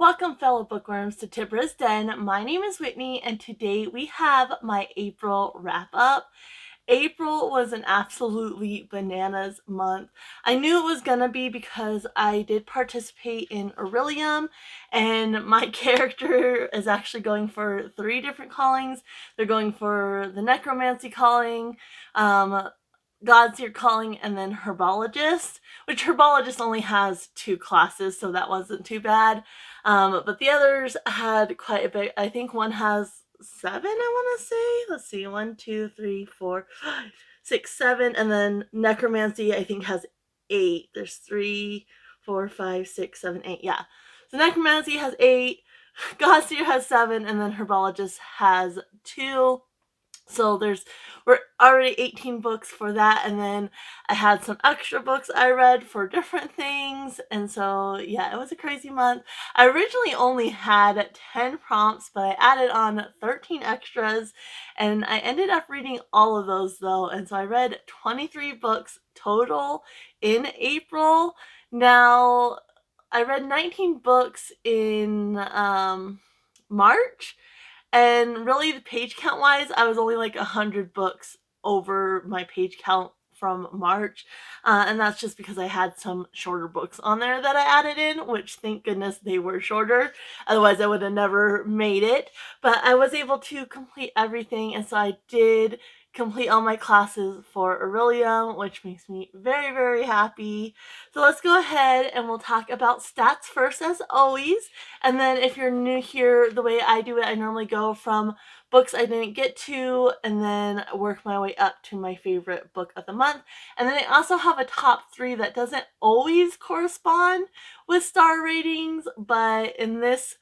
Welcome, fellow bookworms, to Tibra's Den. My name is Whitney, and today we have my April wrap-up. April was an absolutely bananas month. I knew it was gonna be because I did participate in Orilium, and my character is actually going for 3 different callings. They're going for the Necromancy calling, Godseer calling, and then Herbologist, which Herbologist only has 2 classes, so that wasn't too bad. But the others had quite a bit. I think one has 7, I want to say. Let's see, 1, 2, 3, 4, 5, 6, 7, and then Necromancy I think has 8. There's 3, 4, 5, 6, 7, 8. Yeah. So Necromancy has 8, Godseer has 7, and then Herbologist has 2. So we're already 18 books for that, and then I had some extra books I read for different things, and so yeah, it was a crazy month. I originally only had 10 prompts, but I added on 13 extras, and I ended up reading all of those though, and so I read 23 books total in April. Now, I read 19 books in March, and really, the page count wise, I was only like 100 books over my page count from March. And that's just because I had some shorter books on there that I added in, which thank goodness they were shorter. Otherwise, I would have never made it. But I was able to complete everything, and so I did complete all my classes for Orilium, which makes me very, very happy. So let's go ahead and we'll talk about stats first, as always. And then if you're new here, the way I do it, I normally go from books I didn't get to and then work my way up to my favorite book of the month. And then I also have a top 3 that doesn't always correspond with star ratings, but in this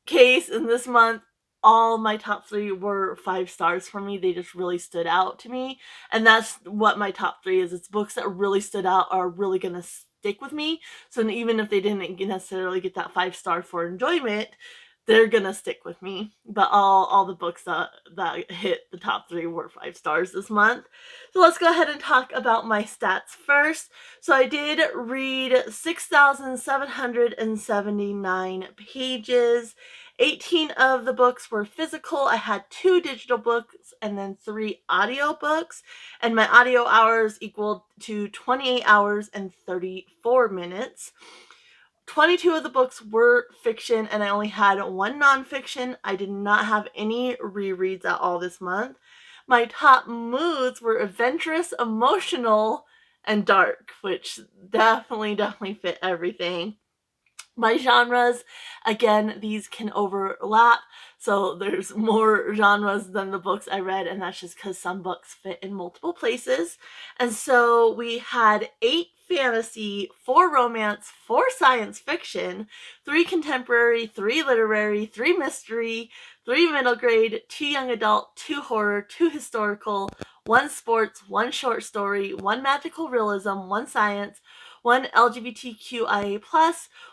case, in this month, all my top 3 were 5 stars for me. They just really stood out to me, and that's what my top 3 is. It's books that really stood out, are really gonna stick with me. So even if they didn't necessarily get that 5-star for enjoyment, they're gonna stick with me. But all the books that hit the top 3 were 5 stars this month. So let's go ahead and talk about my stats first. So I did read 6,779 pages. 18 of the books were physical. I had 2 digital books and then 3 audio books, and my audio hours equaled to 28 hours and 34 minutes. 22 of the books were fiction, and I only had 1 nonfiction. I did not have any rereads at all this month. My top moods were adventurous, emotional, and dark, which definitely fit everything. My genres, again, these can overlap, so there's more genres than the books I read, and that's just because some books fit in multiple places. And so we had 8 fantasy, 4 romance, 4 science fiction, 3 contemporary, 3 literary, 3 mystery, 3 middle grade, 2 young adult, 2 horror, 2 historical, 1 sports, 1 short story, 1 magical realism, 1 science, 1 LGBTQIA+,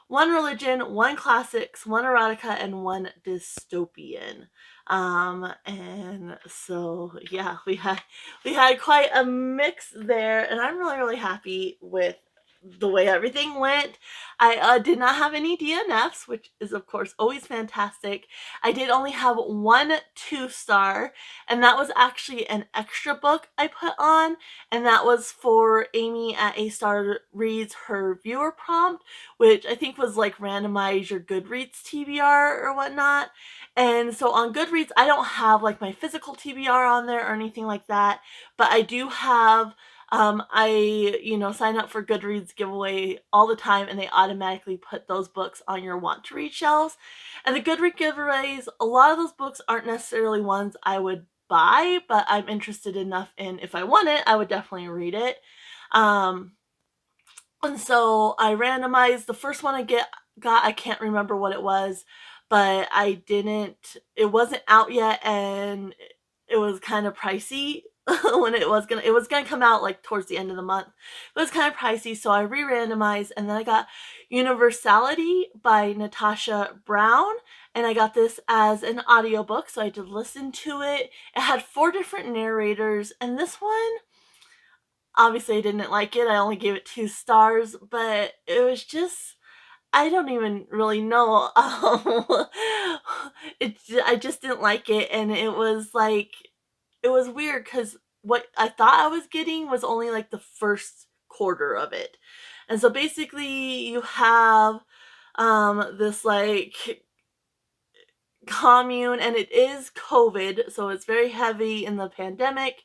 1 religion, 1 classics, 1 erotica, and 1 dystopian. And so yeah, we had quite a mix there, and I'm really happy with the way everything went. I did not have any DNFs, which is of course always fantastic. I did only have 1 2-star, and that was actually an extra book I put on, and that was for Amy at A Star Reads her viewer prompt, which I think was like randomize your Goodreads TBR or whatnot. And so on Goodreads, I don't have like my physical TBR on there or anything like that, but I do have I sign up for Goodreads giveaway all the time, and they automatically put those books on your want to read shelves. And the Goodreads giveaways, a lot of those books aren't necessarily ones I would buy, but I'm interested enough in, if I want it, I would definitely read it. And so I randomized the first one I got. I can't remember what it was, but it wasn't out yet, and it was kind of pricey when it was gonna come out like towards the end of the month. It was kind of pricey, so I re-randomized, and then I got Universality by Natasha Brown, and I got this as an audiobook, so I did listen to it. It had 4 different narrators, and this one, obviously I didn't like it. I only gave it 2 stars, but it was just, I don't even really know. I just didn't like it, and it was like it was weird because what I thought I was getting was only like the first quarter of it, and so basically you have this like commune, and it is COVID, so it's very heavy in the pandemic.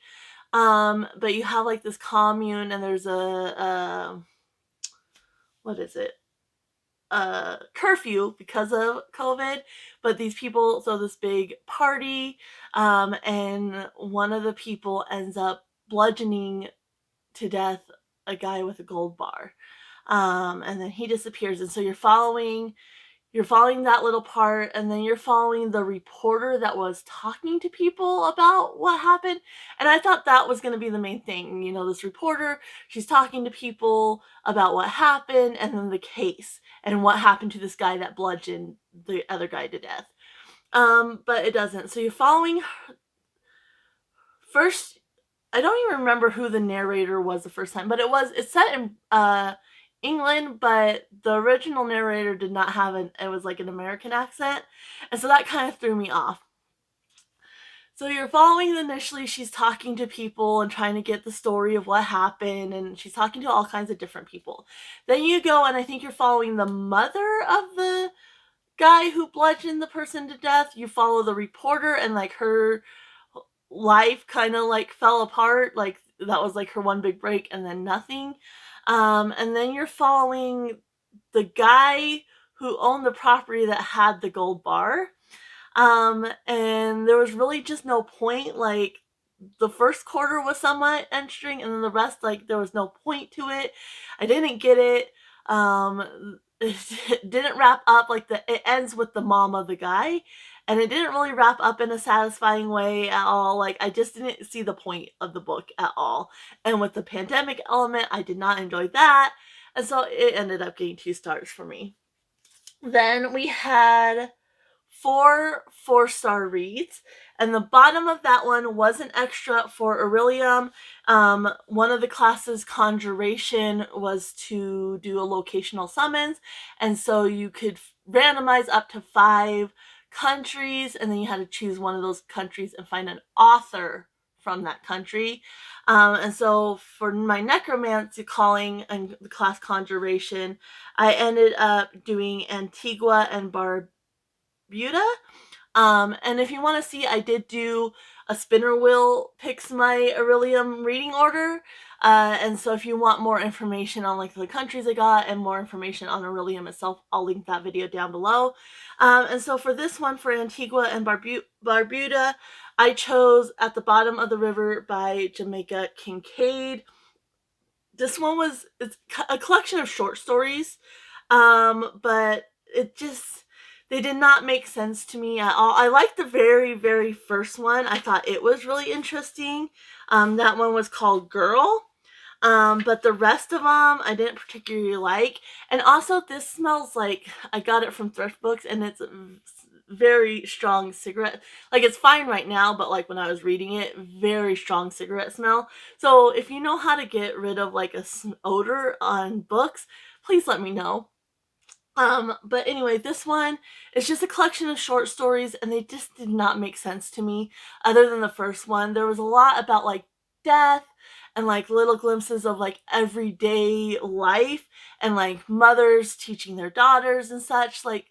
But you have like this commune, and there's a what is it? Curfew because of COVID, but these people throw this big party, and one of the people ends up bludgeoning to death a guy with a gold bar, and then he disappears, and so you're following that little part, and then you're following the reporter that was talking to people about what happened. And I thought that was going to be the main thing. You know, this reporter, she's talking to people about what happened, and then the case and what happened to this guy that bludgeoned the other guy to death. But it doesn't. So you're following first. I don't even remember who the narrator was the first time, but it's set in England, but the original narrator did not have it was like an American accent, and so that kind of threw me off. So you're following initially, she's talking to people and trying to get the story of what happened, and she's talking to all kinds of different people. Then you go, and I think you're following the mother of the guy who bludgeoned the person to death. You follow the reporter, and like her life kind of like fell apart, like that was like her one big break, and then nothing. And then you're following the guy who owned the property that had the gold bar. And there was really just no point. Like the first quarter was somewhat interesting, and then the rest, like there was no point to it. I didn't get it. It didn't wrap up like it ends with the mom of the guy, and it didn't really wrap up in a satisfying way at all. Like I just didn't see the point of the book at all. And with the pandemic element, I did not enjoy that, and so it ended up getting 2 stars for me. Then we had 4 4-star reads, and the bottom of that one was an extra for Orilium. One of the classes, Conjuration, was to do a locational summons, and so you could randomize up to 5 countries, and then you had to choose one of those countries and find an author from that country. And so for my necromancy calling and the class Conjuration, I ended up doing Antigua and Barbuda. And if you want to see, I did do a spinner wheel picks my Orilium reading order. And so if you want more information on like the countries I got and more information on Orilium itself, I'll link that video down below. And so for this one, for Antigua and Barbuda, I chose At the Bottom of the River by Jamaica Kincaid. This one it's a collection of short stories, but it just, they did not make sense to me at all. I liked the very, very first one. I thought it was really interesting. That one was called Girl. But the rest of them I didn't particularly like. And also this smells like, I got it from thrift books, and it's very strong cigarette. Like it's fine right now, but like when I was reading it, very strong cigarette smell. So if you know how to get rid of like a odor on books, please let me know. But anyway, this one is just a collection of short stories, and they just did not make sense to me other than the first one. There was a lot about like death and like little glimpses of like everyday life and like mothers teaching their daughters and such. Like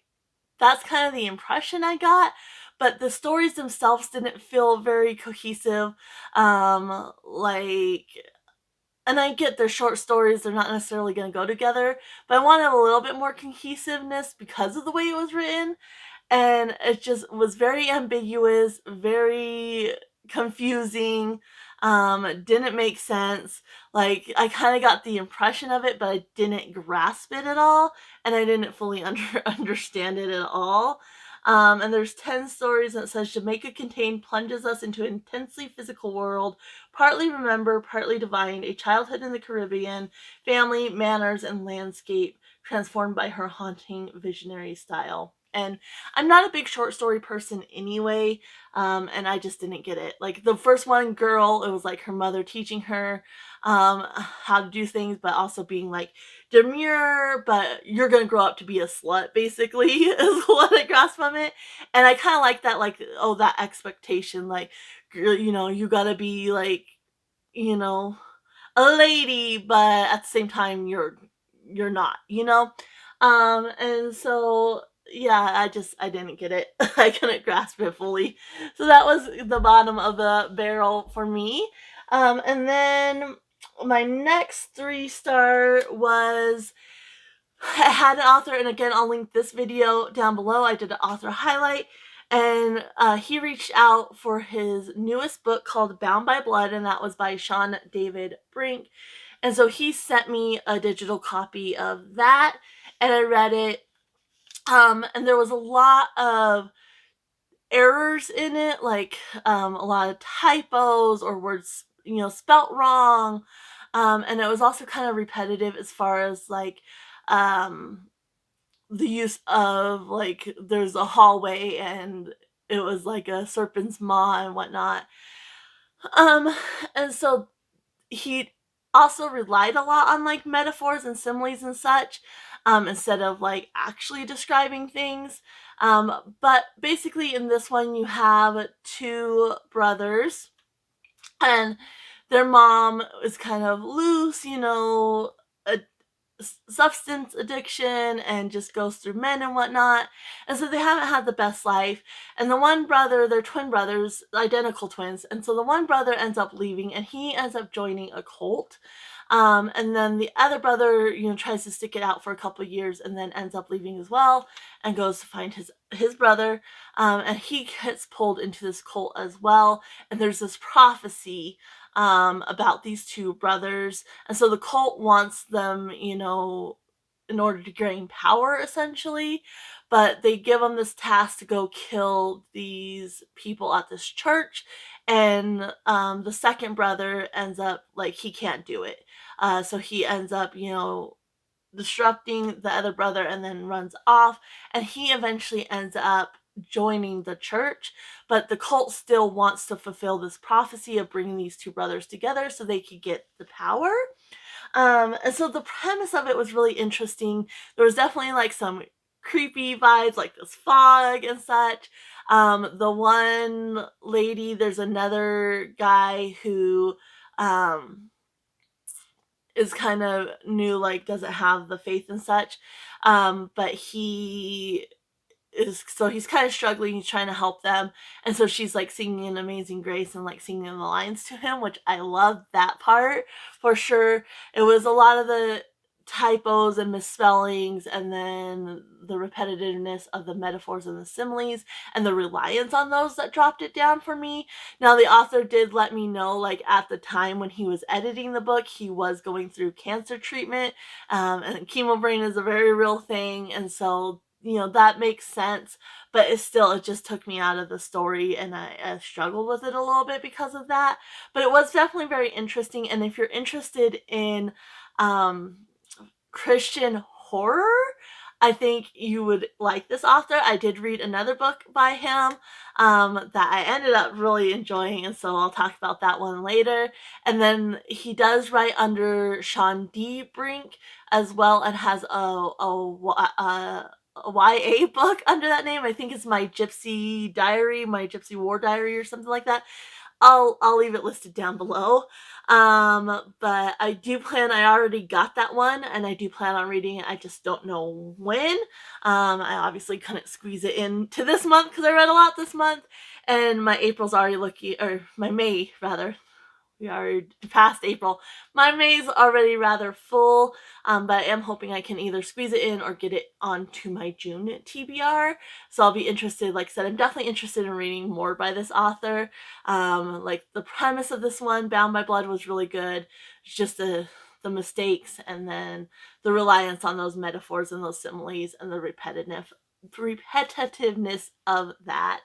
that's kind of the impression I got, but the stories themselves didn't feel very cohesive. Like, and I get they're short stories, they're not necessarily going to go together, but I wanted a little bit more cohesiveness because of the way it was written, and it just was very ambiguous, very confusing, didn't make sense. Like I kind of got the impression of it, but I didn't grasp it at all, and I didn't fully understand it at all. And there's 10 stories, and it says Jamaica Contained plunges us into an intensely physical world, partly remember, partly divine, a childhood in the Caribbean, family, manners, and landscape transformed by her haunting visionary style. And I'm not a big short story person anyway, and I just didn't get it. Like the first one, girl, it was like her mother teaching her how to do things, but also being like demure, but you're gonna grow up to be a slut, basically, is what I grasped from it. And I kind of like that, like, oh, that expectation, like, you know, you gotta be like, you know, a lady, but at the same time you're not, you know? And so yeah, I didn't get it. I couldn't grasp it fully. So that was the bottom of the barrel for me. And then my next 3-star was, I had an author, and again, I'll link this video down below. I did an author highlight, and he reached out for his newest book called Bound by Blood, and that was by Sean David Brink. And so he sent me a digital copy of that, and I read it. And there was a lot of errors in it, like a lot of typos or words, you know, spelt wrong. And it was also kind of repetitive as far as like the use of, like, there's a hallway and it was like a serpent's maw and whatnot. Um, and so he also relied a lot on like metaphors and similes and such, instead of like actually describing things. But basically in this one you have 2 brothers, and their mom is kind of loose, you know, a substance addiction, and just goes through men and whatnot. And so they haven't had the best life. And the one brother, they're twin brothers, identical twins. And so the one brother ends up leaving and he ends up joining a cult. And then the other brother, you know, tries to stick it out for a couple of years and then ends up leaving as well and goes to find his brother. And he gets pulled into this cult as well. And there's this prophecy about these 2 brothers. And so the cult wants them, you know, in order to gain power, essentially. But they give them this task to go kill these people at this church. And the second brother ends up, like, he can't do it. So he ends up, you know, disrupting the other brother and then runs off. And he eventually ends up joining the church, but the cult still wants to fulfill this prophecy of bringing these 2 brothers together so they could get the power. And so the premise of it was really interesting. There was definitely like some creepy vibes, like this fog and such. The one lady, there's another guy who is kind of new, like doesn't have the faith and such. But he is, so he's kind of struggling, he's trying to help them, and so she's like singing an Amazing Grace and like singing the lines to him, which I love that part for sure. It was a lot of the typos and misspellings, and then the repetitiveness of the metaphors and the similes and the reliance on those that dropped it down for me. Now the author did let me know, like at the time when he was editing the book, he was going through cancer treatment, and chemo brain is a very real thing, and so you know that makes sense. But it just took me out of the story, and I struggled with it a little bit because of that. But it was definitely very interesting, and if you're interested in Christian horror, I think you would like this author. I did read another book by him that I ended up really enjoying, and so I'll talk about that one later. And then he does write under Sean D. Brink as well, and has a YA book under that name. I think it's My Gypsy Diary, My Gypsy War Diary, or something like that. I'll leave it listed down below. But I already got that one, and I do plan on reading it. I just don't know when. I obviously couldn't squeeze it into this month because I read a lot this month, and my April's already looking, or my May rather. We are past April. My May's already rather full, but I am hoping I can either squeeze it in or get it onto my June TBR. So I'll be interested. Like I said, I'm definitely interested in reading more by this author. Like the premise of this one, Bound by Blood, was really good. It's just the mistakes, and then the reliance on those metaphors and those similes, and the repetitiveness of that.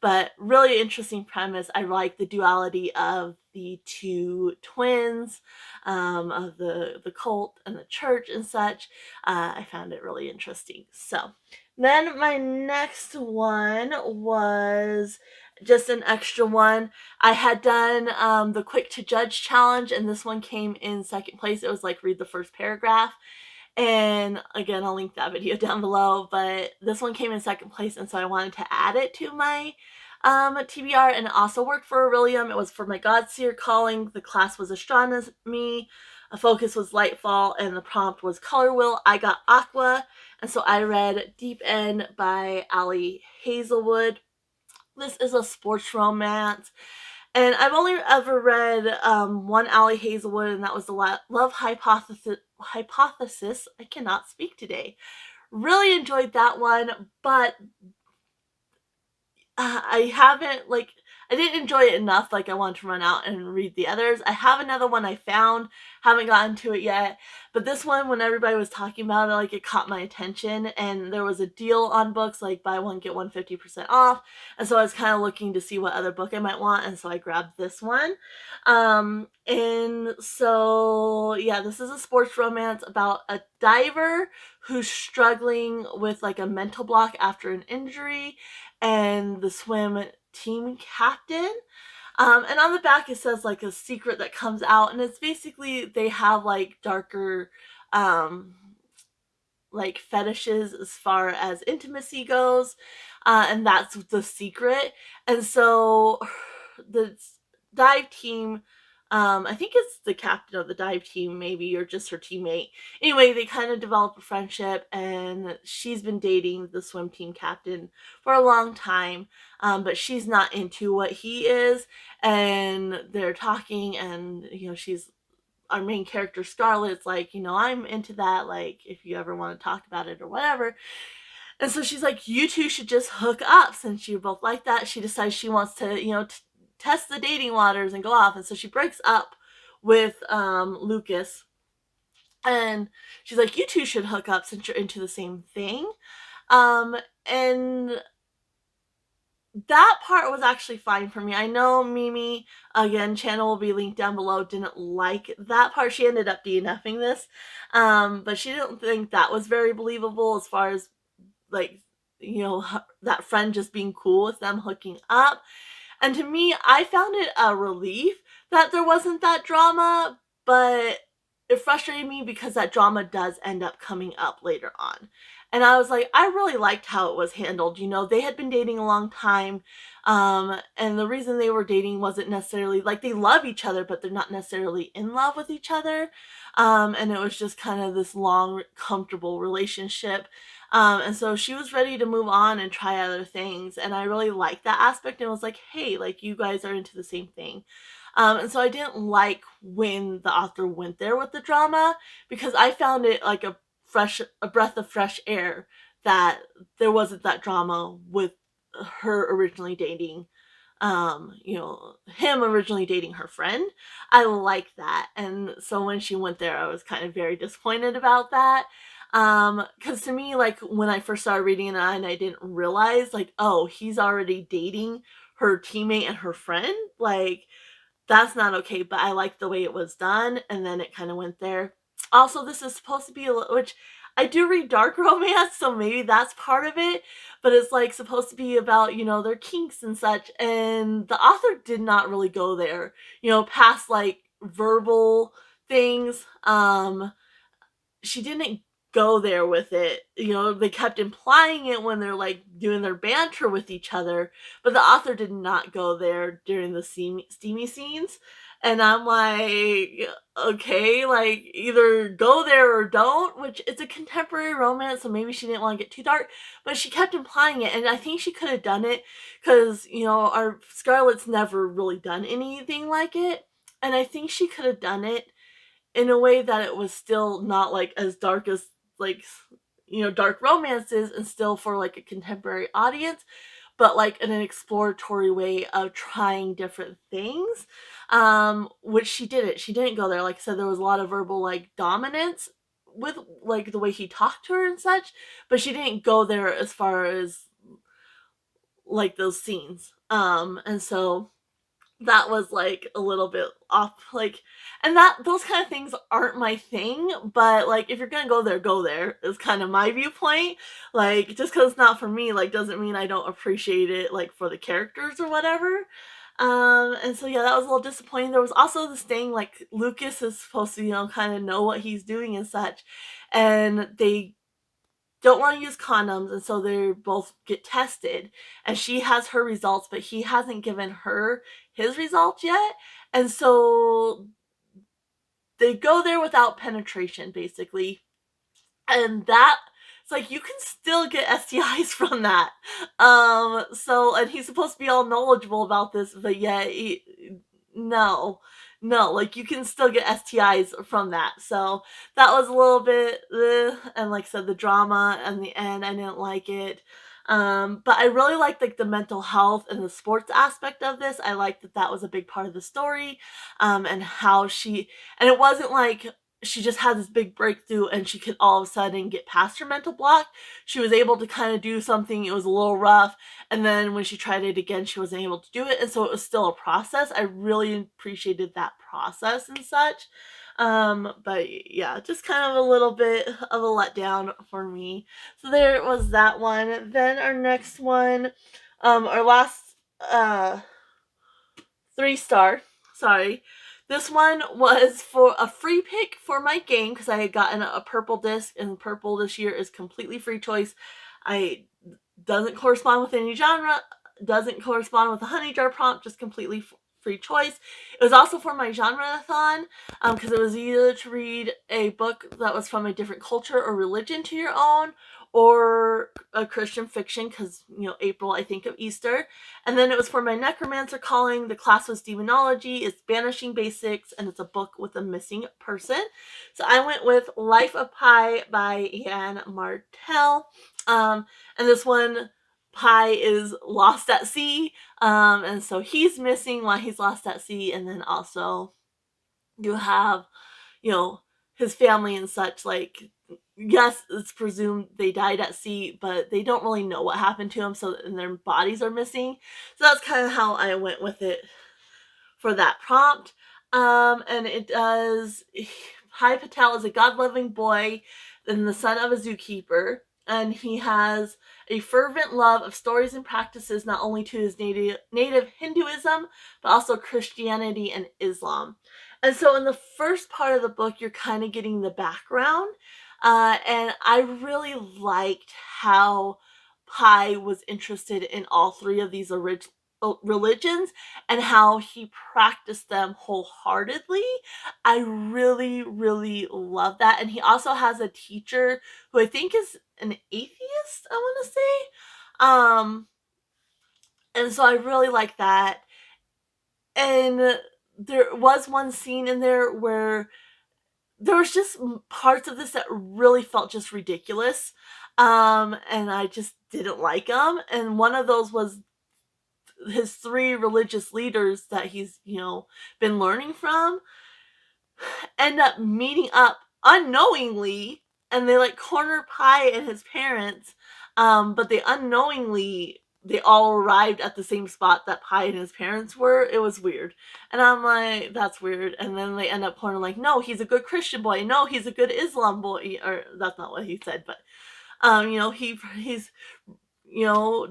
But really interesting premise. I like the duality of the 2 twins, of the cult and the church and such. I found it really interesting. So Then my next one was just an extra one. I had done the Quick to Judge challenge, and this one came in second place. It was like read the first paragraph. And again, I'll link that video down below, but this one came in second place, and so I wanted to add it to my TBR, and it also worked for Orilium. It was for my Godseer calling. The class was astronomy, a focus was lightfall, and the prompt was color wheel. I got aqua, and so I read Deep End by Ali Hazelwood. This is a sports romance, and I've only ever read one Ali Hazelwood, and that was the Love Hypothesis. I cannot speak today. Really enjoyed that one, but I haven't, I didn't enjoy it enough, I want to run out and read the others. I have another one I found, haven't gotten to it yet, but this one, when everybody was talking about it, it caught my attention, and there was a deal on books, buy one, get one 50% off, and so I was kind of looking to see what other book I might want, and so I grabbed this one. And so, yeah, this is a sports romance about a diver who's struggling with, a mental block after an injury, and the swim team captain. And on the back it says a secret that comes out, and it's basically they have darker fetishes as far as intimacy goes, and that's the secret. And so the dive team, I think it's the captain of the dive team, maybe, or just her teammate. Anyway, they kind of develop a friendship, and she's been dating the swim team captain for a long time, but she's not into what he is, and they're talking, and, she's our main character, Scarlett's I'm into that, if you ever want to talk about it or whatever. And so she's like, you two should just hook up since you both like that. She decides she wants to, test the dating waters and go off. And so she breaks up with Lucas. And she's like, you two should hook up since you're into the same thing. And that part was actually fine for me. I know Mimi, again, channel will be linked down below, didn't like that part. She ended up DNFing this. But she didn't think that was very believable as far as that friend just being cool with them hooking up. And to me, I found it a relief that there wasn't that drama, but it frustrated me because that drama does end up coming up later on. And I was like, I really liked how it was handled. They had been dating a long time, and the reason they were dating wasn't necessarily, they love each other, but they're not necessarily in love with each other. And it was just kind of this long, comfortable relationship. And so she was ready to move on and try other things. And I really liked that aspect, and was like, hey, you guys are into the same thing. And so I didn't like when the author went there with the drama, because I found it like a breath of fresh air that there wasn't that drama with her originally dating, him originally dating her friend. I like that. And so when she went there, I was kind of very disappointed about that. Because to me, when I first started reading it, and I didn't realize, oh, he's already dating her teammate and her friend, that's not okay. But I liked the way it was done, and then it kind of went there. Also, this is supposed to be which I do read dark romance, so maybe that's part of it, but it's supposed to be about, their kinks and such, and the author did not really go there, past verbal things. She didn't go there with it. They kept implying it when they're doing their banter with each other, but the author did not go there during the steamy scenes. And I'm like, okay, either go there or don't, which it's a contemporary romance, so maybe she didn't want to get too dark, but she kept implying it, and I think she could have done it, because, our Scarlett's never really done anything like it, and I think she could have done it in a way that it was still not as dark as dark romances, and still for a contemporary audience, but in an exploratory way of trying different things, which she didn't go there. Like I said, there was a lot of verbal dominance with the way he talked to her and such, but she didn't go there as far as those scenes. And so that was like a little bit off, like, and that those kind of things aren't my thing, but like if you're gonna go there is kind of my viewpoint. Like just because it's not for me like doesn't mean I don't appreciate it like for the characters or whatever. And so yeah, that was a little disappointing. There was also this thing like Lucas is supposed to, kind of know what he's doing and such, and they don't want to use condoms, and so they both get tested, and she has her results, but he hasn't given her his results yet, and so they go there without penetration basically, and that it's like you can still get STIs from that. So and he's supposed to be all knowledgeable about this, but yeah, no, no, like you can still get STIs from that. So that was a little bit, and like I said, the drama and the end, I didn't like it. But I really liked like the mental health and the sports aspect of this. I liked that that was a big part of the story, and how and it wasn't like she just had this big breakthrough and she could all of a sudden get past her mental block. She was able to kind of do something. It was a little rough. And then when she tried it again, she wasn't able to do it. And so it was still a process. I really appreciated that process and such. But yeah, just kind of a little bit of a letdown for me. So there was that one. Then our next one, our last, 3-star. Sorry. This one was for a free pick for my game because I had gotten a purple disc, and purple this year is completely free choice. I doesn't correspond with any genre, doesn't correspond with a honey jar prompt, just completely free choice. It was also for my genre-a-thon because it was either to read a book that was from a different culture or religion to your own, or a Christian fiction because, April, I think of Easter. And then it was for my necromancer calling. The class was demonology. It's banishing basics, and it's a book with a missing person. So I went with Life of Pi by Yann Martel. And this one, Pi is lost at sea. And so he's missing while he's lost at sea. And then also you have, his family and such, like, yes, it's presumed they died at sea, but they don't really know what happened to them, so and their bodies are missing. So that's kind of how I went with it for that prompt. And it does. Pi Patel is a God-loving boy and the son of a zookeeper, and he has a fervent love of stories and practices not only to his native Hinduism, but also Christianity and Islam. And so in the first part of the book, you're kind of getting the background, and I really liked how Pi was interested in all three of these religions and how he practiced them wholeheartedly. I really, really love that. And he also has a teacher who I think is an atheist, I want to say. And so I really like that. And there was one scene in there where there was just parts of this that really felt just ridiculous. And I just didn't like them. And one of those was his 3 religious leaders that he's, been learning from end up meeting up unknowingly, and they like corner Pi and his parents, but they all arrived at the same spot that Pi and his parents were. It was weird. And I'm like, that's weird. And then they end up cornering like, no, he's a good Christian boy. No, he's a good Islam boy. Or that's not what he said, but he's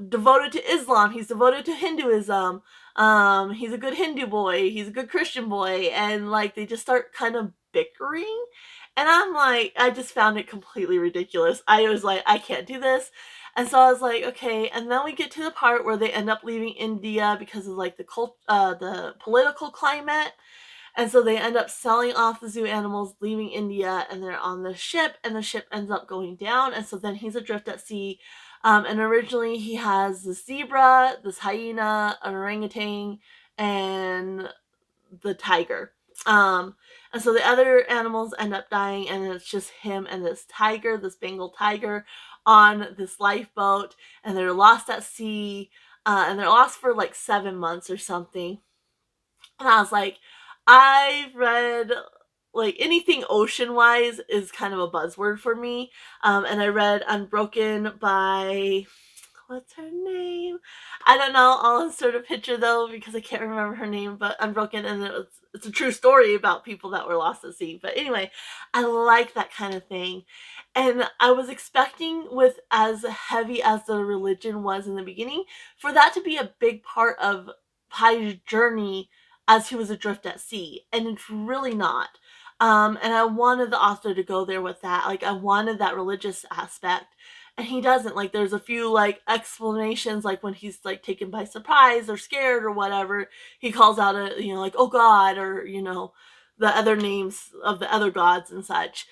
devoted to Islam. He's devoted to Hinduism. He's a good Hindu boy. He's a good Christian boy. And like they just start kind of bickering. And I'm like, I just found it completely ridiculous. I was like, I can't do this. And so I was like, okay. And then we get to the part where they end up leaving India because of like the political climate. And so they end up selling off the zoo animals, leaving India, and they're on the ship, and the ship ends up going down. And so then he's adrift at sea. And originally he has this zebra, this hyena, an orangutan, and the tiger. And so the other animals end up dying, and it's just him and this tiger, this Bengal tiger, on this lifeboat, and they're lost at sea, and they're lost for like 7 months or something. And I was like, I've read like anything ocean wise is kind of a buzzword for me. And I read Unbroken by what's her name? I don't know. I'll insert a picture though because I can't remember her name. But Unbroken, and it's a true story about people that were lost at sea. But anyway, I like that kind of thing, and I was expecting, with as heavy as the religion was in the beginning, for that to be a big part of Pai's journey as he was adrift at sea, and it's really not. And I wanted the author to go there with that. Like, I wanted that religious aspect, and he doesn't. Like, there's a few like explanations, like when he's like taken by surprise or scared or whatever, he calls out a, like, oh God, or the other names of the other gods and such.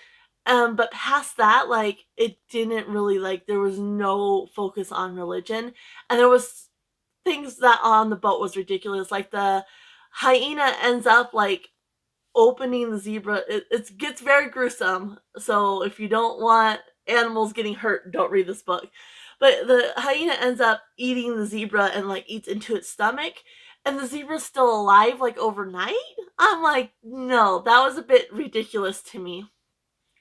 But past that, like, it didn't really, like, there was no focus on religion, and there was things that on the boat was ridiculous. Like, the hyena ends up like opening the zebra. It gets very gruesome, so if you don't want animals getting hurt, don't read this book. But the hyena ends up eating the zebra and like eats into its stomach, and the zebra's still alive like overnight. I'm like, no, that was a bit ridiculous to me.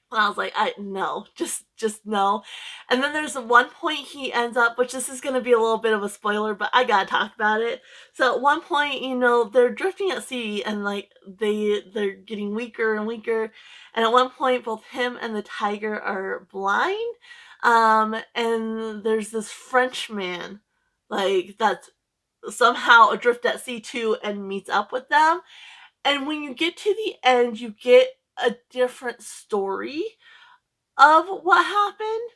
And I was like, no, just no. And then there's one point he ends up, which this is going to be a little bit of a spoiler, but I gotta talk about it. So at one point, they're drifting at sea, and like they're getting weaker and weaker. And at one point, both him and the tiger are blind. And there's this Frenchman, like, that's somehow adrift at sea too, and meets up with them. And when you get to the end, you get a different story of what happened.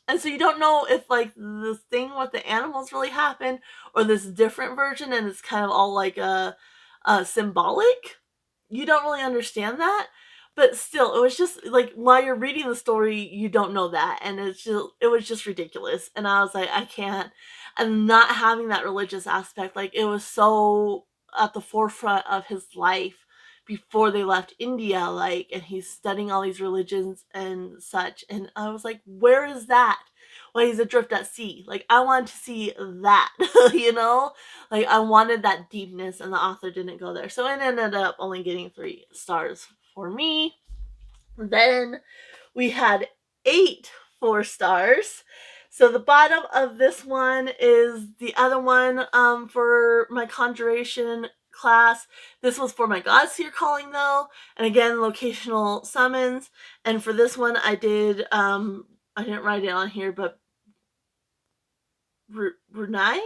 And so you don't know if like the thing with the animals really happened, or this different version, and it's kind of all like a symbolic. You don't really understand that. But still, it was just like, while you're reading the story, you don't know that, and it was just ridiculous. And I was like, I can't. And not having that religious aspect, like, it was so at the forefront of his life before they left India, like, and he's studying all these religions and such. And I was like, where is that? When he's adrift at sea, like, I wanted to see that, like, I wanted that deepness, and the author didn't go there, so it ended up only getting 3 stars for me. Then we had 8 4-stars. So the bottom of this one is the other one for my conjuration class. This was for my gods you're calling though, and again, locational summons. And for this one, I didn't write it on here, but Brunei.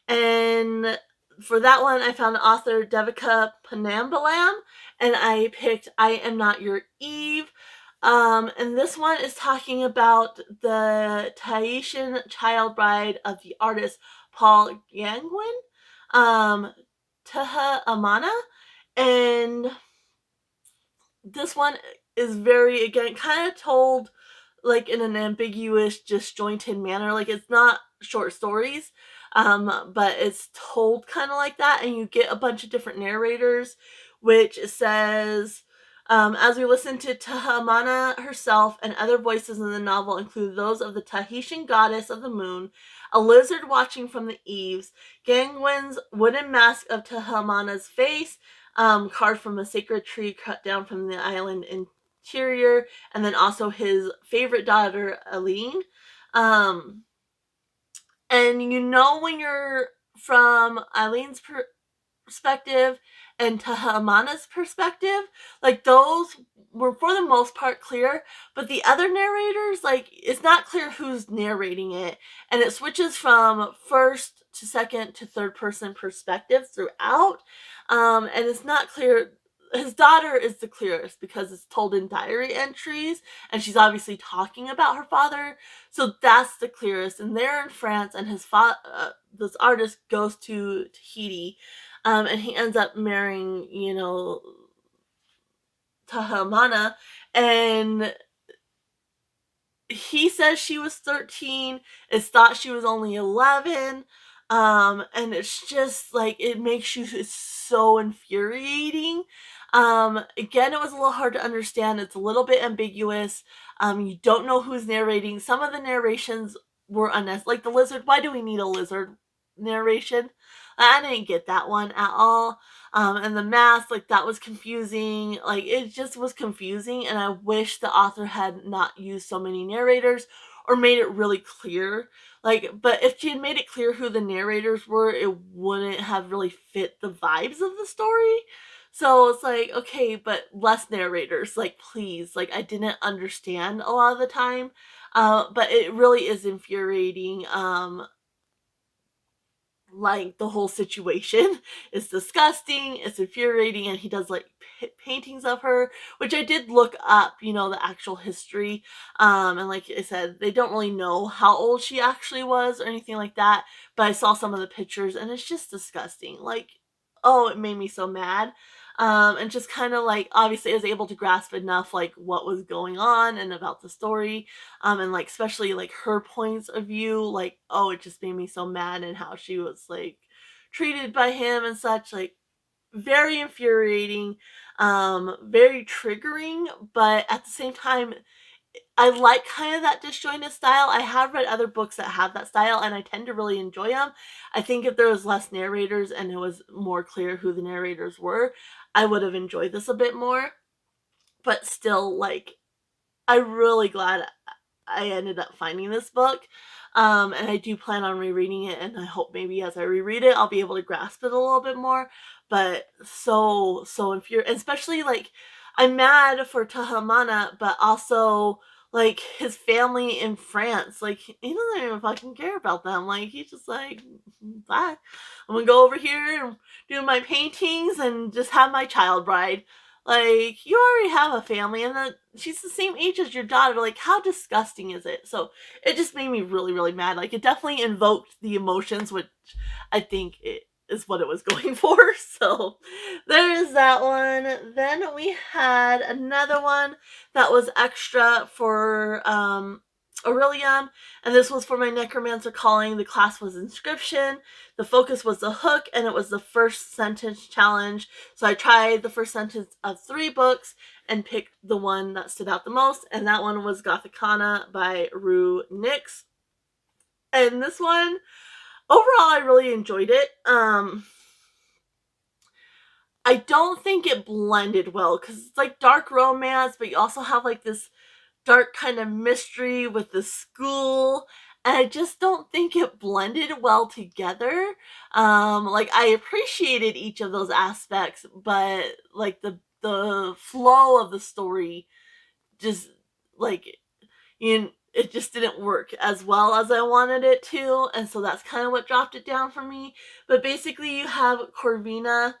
And for that one, I found the author Devika Panambalam, and I picked I Am Not Your Eve. And this one is talking about the Tahitian child bride of the artist Paul Gauguin, Taha Amana. And this one is very, again, kind of told like in an ambiguous, disjointed manner. Like, it's not short stories, but it's told kind of like that, and you get a bunch of different narrators, which says, as we listen to Tahamana herself, and other voices in the novel include those of the Tahitian goddess of the moon, a lizard watching from the eaves, Gangwen's wooden mask of Tahamana's face, carved from a sacred tree cut down from the island interior, and then also his favorite daughter, Aline. And when you're from Eileen's perspective and Tahamana's perspective, like, those were for the most part clear, but the other narrators, like, it's not clear who's narrating it, and it switches from first to second to third person perspective throughout, and it's not clear. His daughter is the clearest because it's told in diary entries, and she's obviously talking about her father, so that's the clearest. And they're in France, and this artist goes to Tahiti, and he ends up marrying, Tahamana, and he says she was 13. It's thought she was only 11. And it's just like, it makes you, it's so infuriating. Again, it was a little hard to understand. It's a little bit ambiguous. You don't know who's narrating. Some of the narrations were unnecessary. Like the lizard, why do we need a lizard narration? I didn't get that one at all. And the mask, like, that was confusing. Like, it just was confusing, and I wish the author had not used so many narrators, or made it really clear. Like, but if she had made it clear who the narrators were, it wouldn't have really fit the vibes of the story. So it's like, okay, but less narrators, like, please. Like, I didn't understand a lot of the time. But it really is infuriating. Like, the whole situation is disgusting, it's infuriating, and he does like paintings of her, which I did look up, the actual history. And like I said, they don't really know how old she actually was or anything like that, but I saw some of the pictures and it's just disgusting. Like, oh, it made me so mad. And just kind of like, obviously I was able to grasp enough like what was going on and about the story, and like especially like her points of view, like, oh, it just made me so mad, and how she was like treated by him and such, like, very infuriating, very triggering, but at the same time I like kind of that disjointed style. I have read other books that have that style and I tend to really enjoy them. I think if there was less narrators and it was more clear who the narrators were, I would have enjoyed this a bit more. But still, like, I'm really glad I ended up finding this book. And I do plan on rereading it, and I hope maybe as I reread it, I'll be able to grasp it a little bit more. But so infuriating, especially like, I'm mad for Tahamana, but also like his family in France. Like, he doesn't even fucking care about them. Like, he's just like, bye. I'm gonna go over here and do my paintings and just have my child bride. Like, you already have a family, and then she's the same age as your daughter. Like, how disgusting is it? So it just made me really, really mad. Like, it definitely invoked the emotions, which I think it is what it was going for. So there is that one. Then we had another one that was extra for Orilium, and this was for my Necromancer calling. The class was Inscription. The focus was the hook, and it was the first sentence challenge. So I tried the first sentence of 3 books and picked the one that stood out the most, and that one was Gothicana by Rue Nix. And this one, overall, I really enjoyed it. I don't think it blended well, because it's like dark romance, but you also have like this dark kind of mystery with the school, and I just don't think it blended well together. Like, I appreciated each of those aspects, but like the flow of the story just, like, it just didn't work as well as I wanted it to, and so that's kind of what dropped it down for me. But basically, you have Corvina,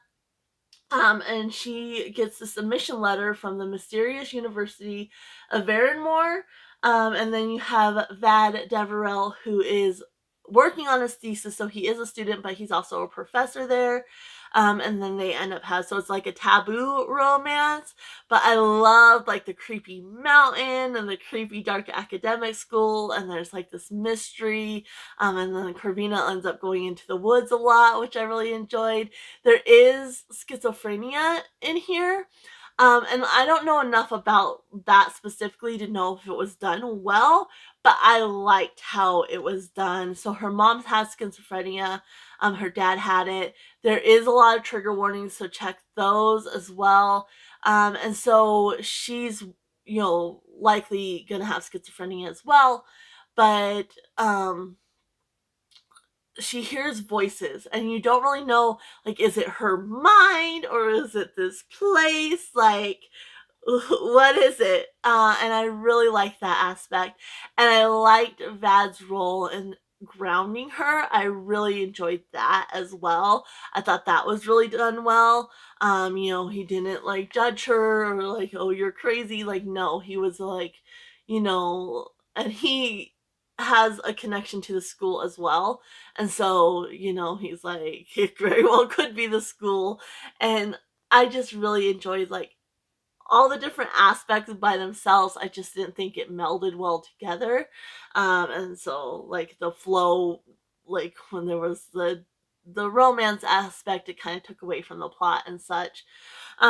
and she gets a submission letter from the mysterious University of Varenmore. And then you have Vad Deverell, who is working on his thesis, so he is a student, but he's also a professor there. And then they end up so it's like a taboo romance, but I love like the creepy mountain and the creepy dark academic school, and there's like this mystery. And then Corvina ends up going into the woods a lot, which I really enjoyed. There is schizophrenia in here. And I don't know enough about that specifically to know if it was done well, but I liked how it was done. So her mom has schizophrenia, her dad had it. There is a lot of trigger warnings, so check those as well. And so she's, likely gonna have schizophrenia as well, but she hears voices, and you don't really know, like, is it her mind or is it this place? Like, what is it? And I really liked that aspect, and I liked Vad's role in grounding her. I really enjoyed that as well. I thought that was really done well. He didn't like judge her or like, oh, you're crazy. Like, no, he was like, and he has a connection to the school as well, and so he's like, it very well could be the school. And I just really enjoyed like all the different aspects by themselves. I just didn't think it melded well together. And so like the flow, like when there was the romance aspect, it kind of took away from the plot and such. But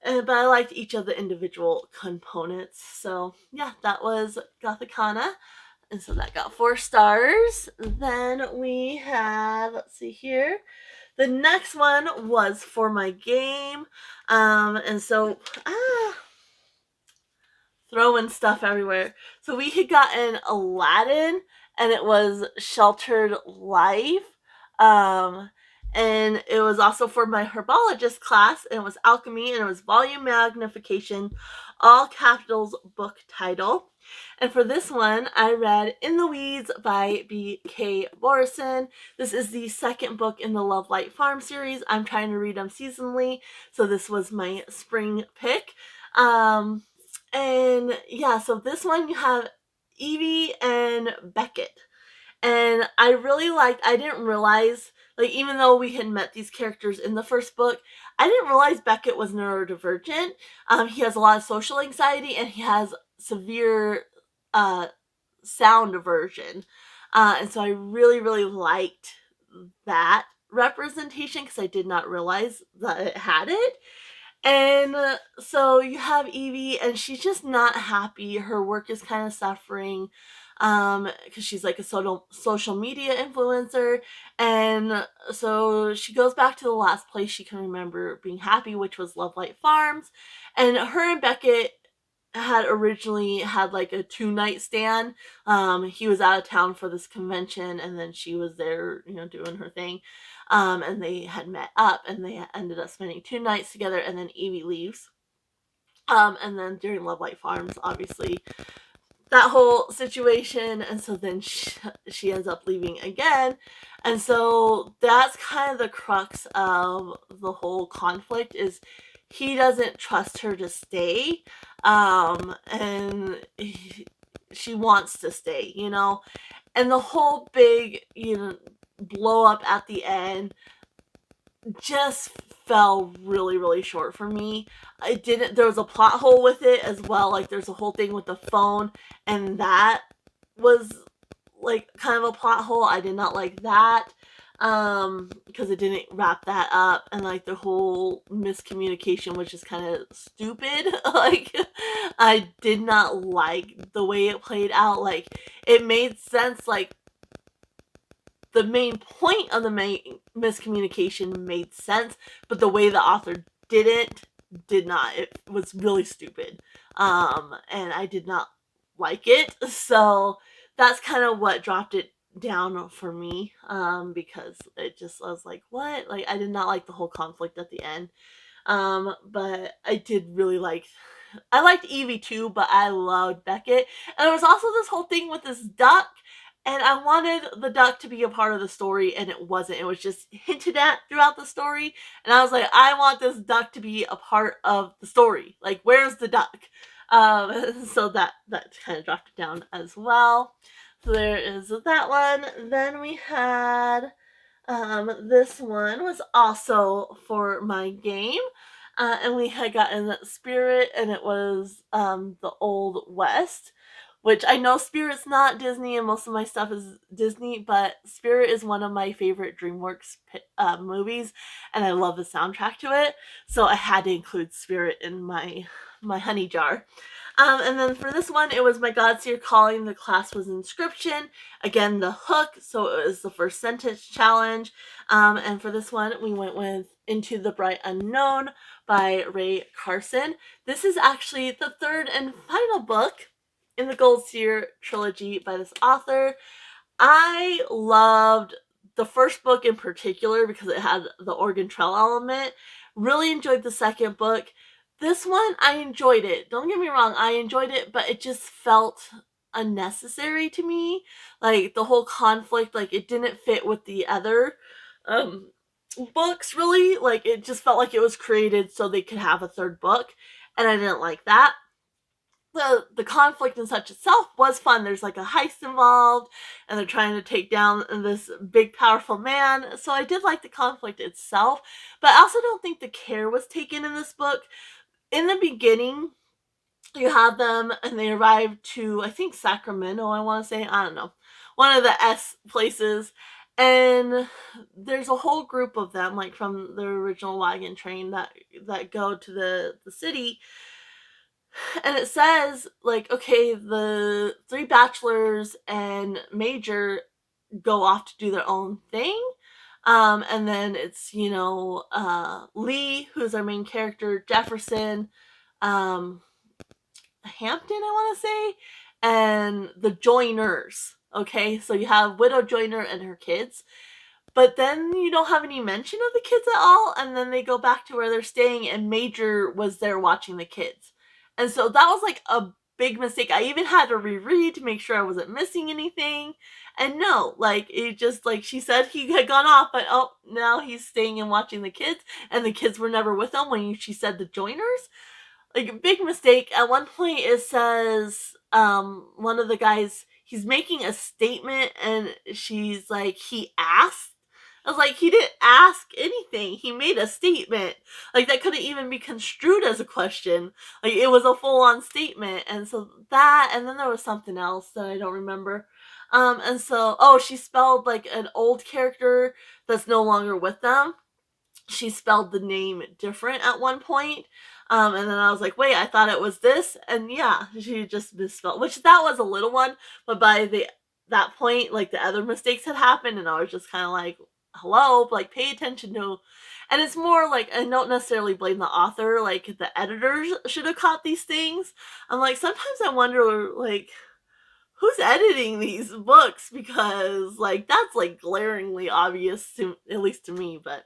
I liked each of the individual components. So yeah, that was Gothicana. And so that got 4 stars. Then we have, let's see here. The next one was for my game. And so, throwing stuff everywhere. So we had gotten Aladdin, and it was Sheltered Life. Um, and it was also for my herbologist class, and it was alchemy, and it was volume magnification, all capitals book title. And for this one, I read In the Weeds by B.K. Borison. This is the second book in the Love Light Farm series. I'm trying to read them seasonally, so this was my spring pick. And yeah, so this one you have Evie and Beckett. And I really liked, I didn't realize, like, even though we had met these characters in the first book, I didn't realize Beckett was neurodivergent. He has a lot of social anxiety, and he has severe sound aversion. And so I really, really liked that representation because I did not realize that it had it. And so you have Evie, and she's just not happy. Her work is kind of suffering because she's like a social media influencer. And so she goes back to the last place she can remember being happy, which was Love Light Farms. And her and Beckett had originally had like a 2-night stand. He was out of town for this convention, and then she was there, doing her thing. And they had met up, and they ended up spending 2 nights together, and then Evie leaves. And then during Love Light Farms, obviously, that whole situation, and so then she ends up leaving again. And so that's kind of the crux of the whole conflict, is he doesn't trust her to stay, and she wants to stay, and the whole big, blow up at the end just fell really, really short for me. There was a plot hole with it as well. Like, there's a whole thing with the phone, and that was like kind of a plot hole. I did not like that because it didn't wrap that up, and like the whole miscommunication was just kind of stupid. Like, I did not like the way it played out. Like, it made sense, like the main point of the miscommunication made sense, but the way the author did not. It was really stupid. And I did not like it. So that's kind of what dropped it down for me. Because I was like, what? Like, I did not like the whole conflict at the end. But I did really I liked Evie too, but I loved Beckett. And there was also this whole thing with this duck, and I wanted the duck to be a part of the story, and it wasn't. It was just hinted at throughout the story, and I was like, I want this duck to be a part of the story. Like, where's the duck? So that kind of dropped it down as well. So there is that one. Then we had this one was also for my game. And we had gotten Spirit, and it was the Old West, which I know Spirit's not Disney, and most of my stuff is Disney, but Spirit is one of my favorite DreamWorks movies, and I love the soundtrack to it, so I had to include Spirit in my honey jar. And then for this one, it was My Godseer Calling. The class was Inscription. Again, the hook, so it was the first sentence challenge. And for this one, we went with Into the Bright Unknown by Ray Carson. This is actually the third and final book in the Gold Seer trilogy by this author. I loved the first book in particular because it had the Oregon Trail element. Really enjoyed the second book. This one, I enjoyed it. Don't get me wrong, I enjoyed it, but it just felt unnecessary to me. Like, the whole conflict, like, it didn't fit with the other books, really. Like, it just felt like it was created so they could have a third book, and I didn't like that. The conflict in such itself was fun. There's like a heist involved, and they're trying to take down this big, powerful man. So I did like the conflict itself, but I also don't think the care was taken in this book. In the beginning, you have them, and they arrive to, I think, Sacramento, I want to say. I don't know. One of the S places. And there's a whole group of them, like from the original wagon train, that go to the city. And it says, like, okay, the 3 bachelors and Major go off to do their own thing. And then it's, Lee, who's our main character, Jefferson, Hampton, I want to say, and the Joiners. Okay, so you have Widow Joiner and her kids, but then you don't have any mention of the kids at all, and then they go back to where they're staying, and Major was there watching the kids. And so that was like a big mistake. I even had to reread to make sure I wasn't missing anything. And no, like, it just, like, she said he had gone off, but oh, now he's staying and watching the kids, and the kids were never with him when she said the Joiners. Like, a big mistake. At one point it says, one of the guys, he's making a statement, and she's like, he asked. I was like, he didn't ask anything. He made a statement. Like, that couldn't even be construed as a question. Like, it was a full-on statement. And so that, and then there was something else that I don't remember. And so, oh, she spelled, like, an old character that's no longer with them. She spelled the name different at one point. And then I was like, wait, I thought it was this. And yeah, she just misspelled, which that was a little one. But by that point, like, the other mistakes had happened, and I was just kind of like, hello, like, pay attention to. And it's more like, I don't necessarily blame the author, like, the editors should have caught these things. I'm like, sometimes I wonder, like, who's editing these books, because, like, that's, like, glaringly obvious, to at least to me. But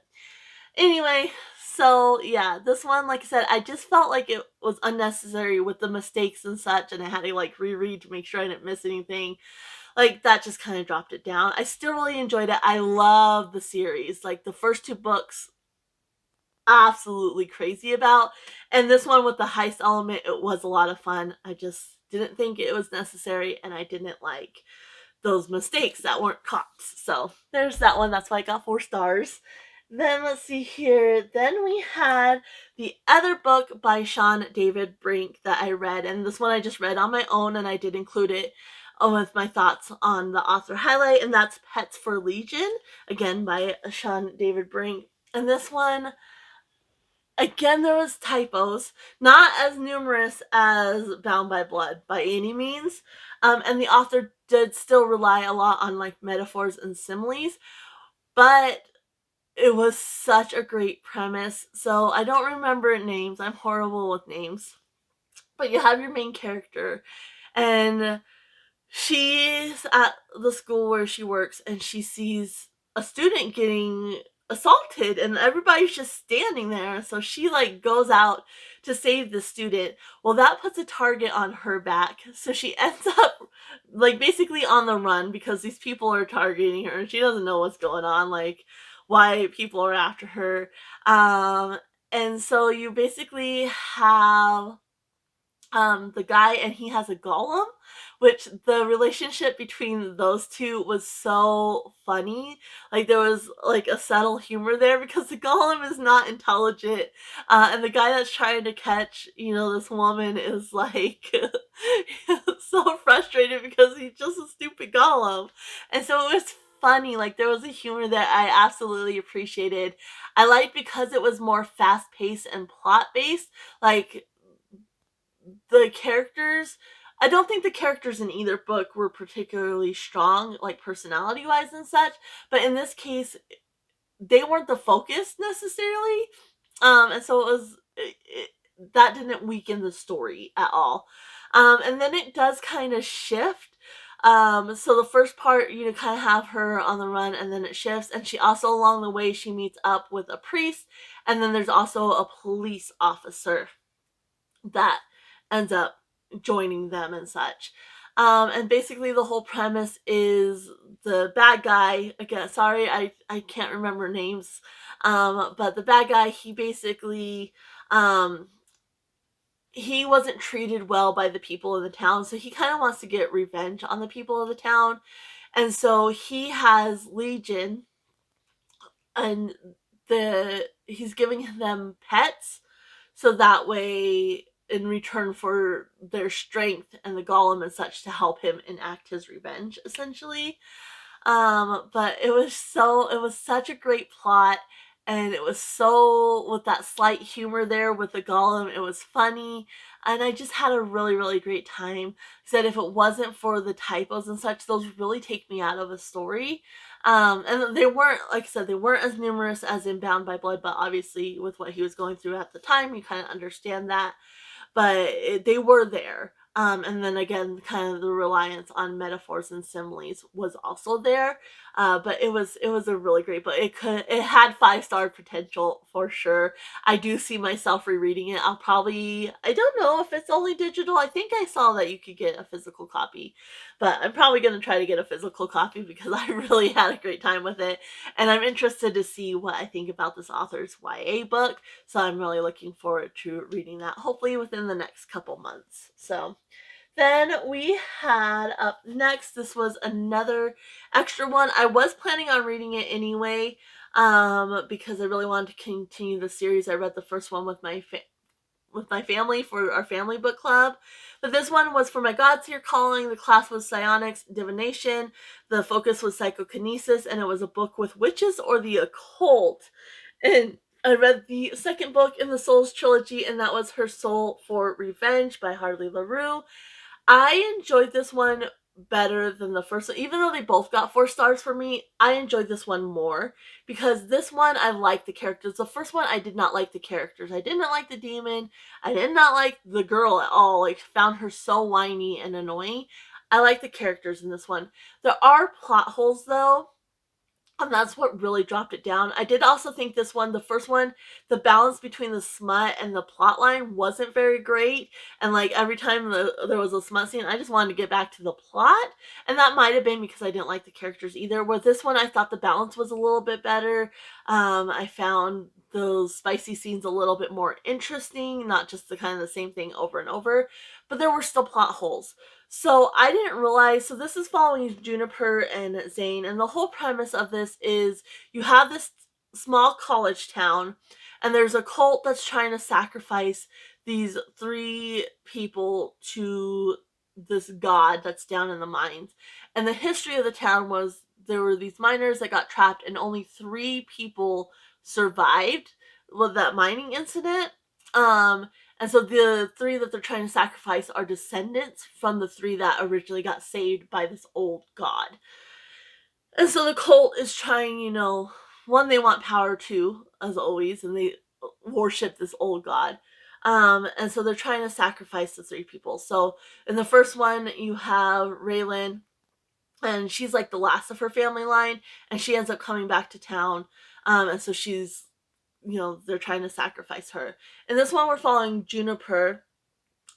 anyway, so yeah, this one, like I said, I just felt like it was unnecessary with the mistakes and such, and I had to, like, reread to make sure I didn't miss anything. Like, that just kind of dropped it down. I still really enjoyed it. I love the series. Like, the first two books, absolutely crazy about. And this one with the heist element, it was a lot of fun. I just didn't think it was necessary, and I didn't like those mistakes that weren't caught. So there's that one. That's why I got 4 stars. Then let's see here. Then we had the other book by Sean David Brink that I read. And this one I just read on my own, and I did include it with my thoughts on the author highlight. And that's Pets for Legion, again by Sean David Brink. And this one, again, there was typos, not as numerous as Bound by Blood by any means. And the author did still rely a lot on, like, metaphors and similes. But it was such a great premise. So I don't remember names. I'm horrible with names. But you have your main character, and she's at the school where she works, and she sees a student getting assaulted, and everybody's just standing there. So she, like, goes out to save the student. Well, that puts a target on her back. So she ends up, like, basically on the run, because these people are targeting her, and she doesn't know what's going on, like, why people are after her. And so you basically have the guy, and he has a golem, which the relationship between those two was so funny. Like, there was, like, a subtle humor there, because the golem is not intelligent, and the guy that's trying to catch, this woman is, like, so frustrated because he's just a stupid golem. And so it was funny. Like, there was a humor that I absolutely appreciated. I liked because it was more fast-paced and plot-based. Like, the characters, I don't think the characters in either book were particularly strong, like, personality-wise and such, but in this case, they weren't the focus necessarily, and so that didn't weaken the story at all. And then it does kind of shift. So the first part, you kind of have her on the run, and then it shifts, and she also, along the way, she meets up with a priest, and then there's also a police officer that ends up joining them and such. And basically the whole premise is the bad guy, again, sorry, I can't remember names, but the bad guy, he basically, he wasn't treated well by the people of the town, so he kind of wants to get revenge on the people of the town. And so he has Legion, and he's giving them pets, so that way, in return for their strength and the golem and such, to help him enact his revenge, essentially. But it was such a great plot, and it was so, with that slight humor there with the golem, it was funny, and I just had a really, really great time. Said if it wasn't for the typos and such, those really take me out of a story. And they weren't, like I said, they weren't as numerous as in Bound by Blood, but obviously with what he was going through at the time, you kind of understand that. but they were there. And then again, kind of the reliance on metaphors and similes was also there. But it was a really great book. It had 5-star potential for sure. I do see myself rereading it. I don't know if it's only digital. I think I saw that you could get a physical copy, but I'm probably going to try to get a physical copy because I really had a great time with it. And I'm interested to see what I think about this author's YA book. So I'm really looking forward to reading that, hopefully within the next couple months. So then we had up next, this was another extra one. I was planning on reading it anyway, because I really wanted to continue the series. I read the first one with my family for our family book club. But this one was for my Godseer calling. The class was psionics, divination. The focus was psychokinesis, and it was a book with witches or the occult. And I read the second book in the Souls trilogy, and that was Her Soul for Revenge by Harley LaRue. I enjoyed this one better than the first one. Even though they both got 4 stars for me, I enjoyed this one more because this one I liked the characters. The first one I did not like the characters. I did not like the demon. I did not like the girl at all. Like, found her so whiny and annoying. I like the characters in this one. There are plot holes though, and that's what really dropped it down. I did also think this one, the first one, the balance between the smut and the plot line wasn't very great. And like every time there was a smut scene, I just wanted to get back to the plot. And that might have been because I didn't like the characters either. With this one, I thought the balance was a little bit better. I found those spicy scenes a little bit more interesting, not just the kind of the same thing over and over. But there were still plot holes. So I didn't realize, so this is following Juniper and Zane, and the whole premise of this is you have this small college town, and there's a cult that's trying to sacrifice these 3 people to this god that's down in the mines. And the history of the town was there were these miners that got trapped, and only 3 people survived with that mining incident. And so the 3 that they're trying to sacrifice are descendants from the 3 that originally got saved by this old god. And so the cult is trying, one, they want power too, as always, and they worship this old god. And so they're trying to sacrifice the 3 people. So in the first one, you have Raylan, and she's like the last of her family line, and she ends up coming back to town. And so she's, they're trying to sacrifice her. In this one, we're following Juniper,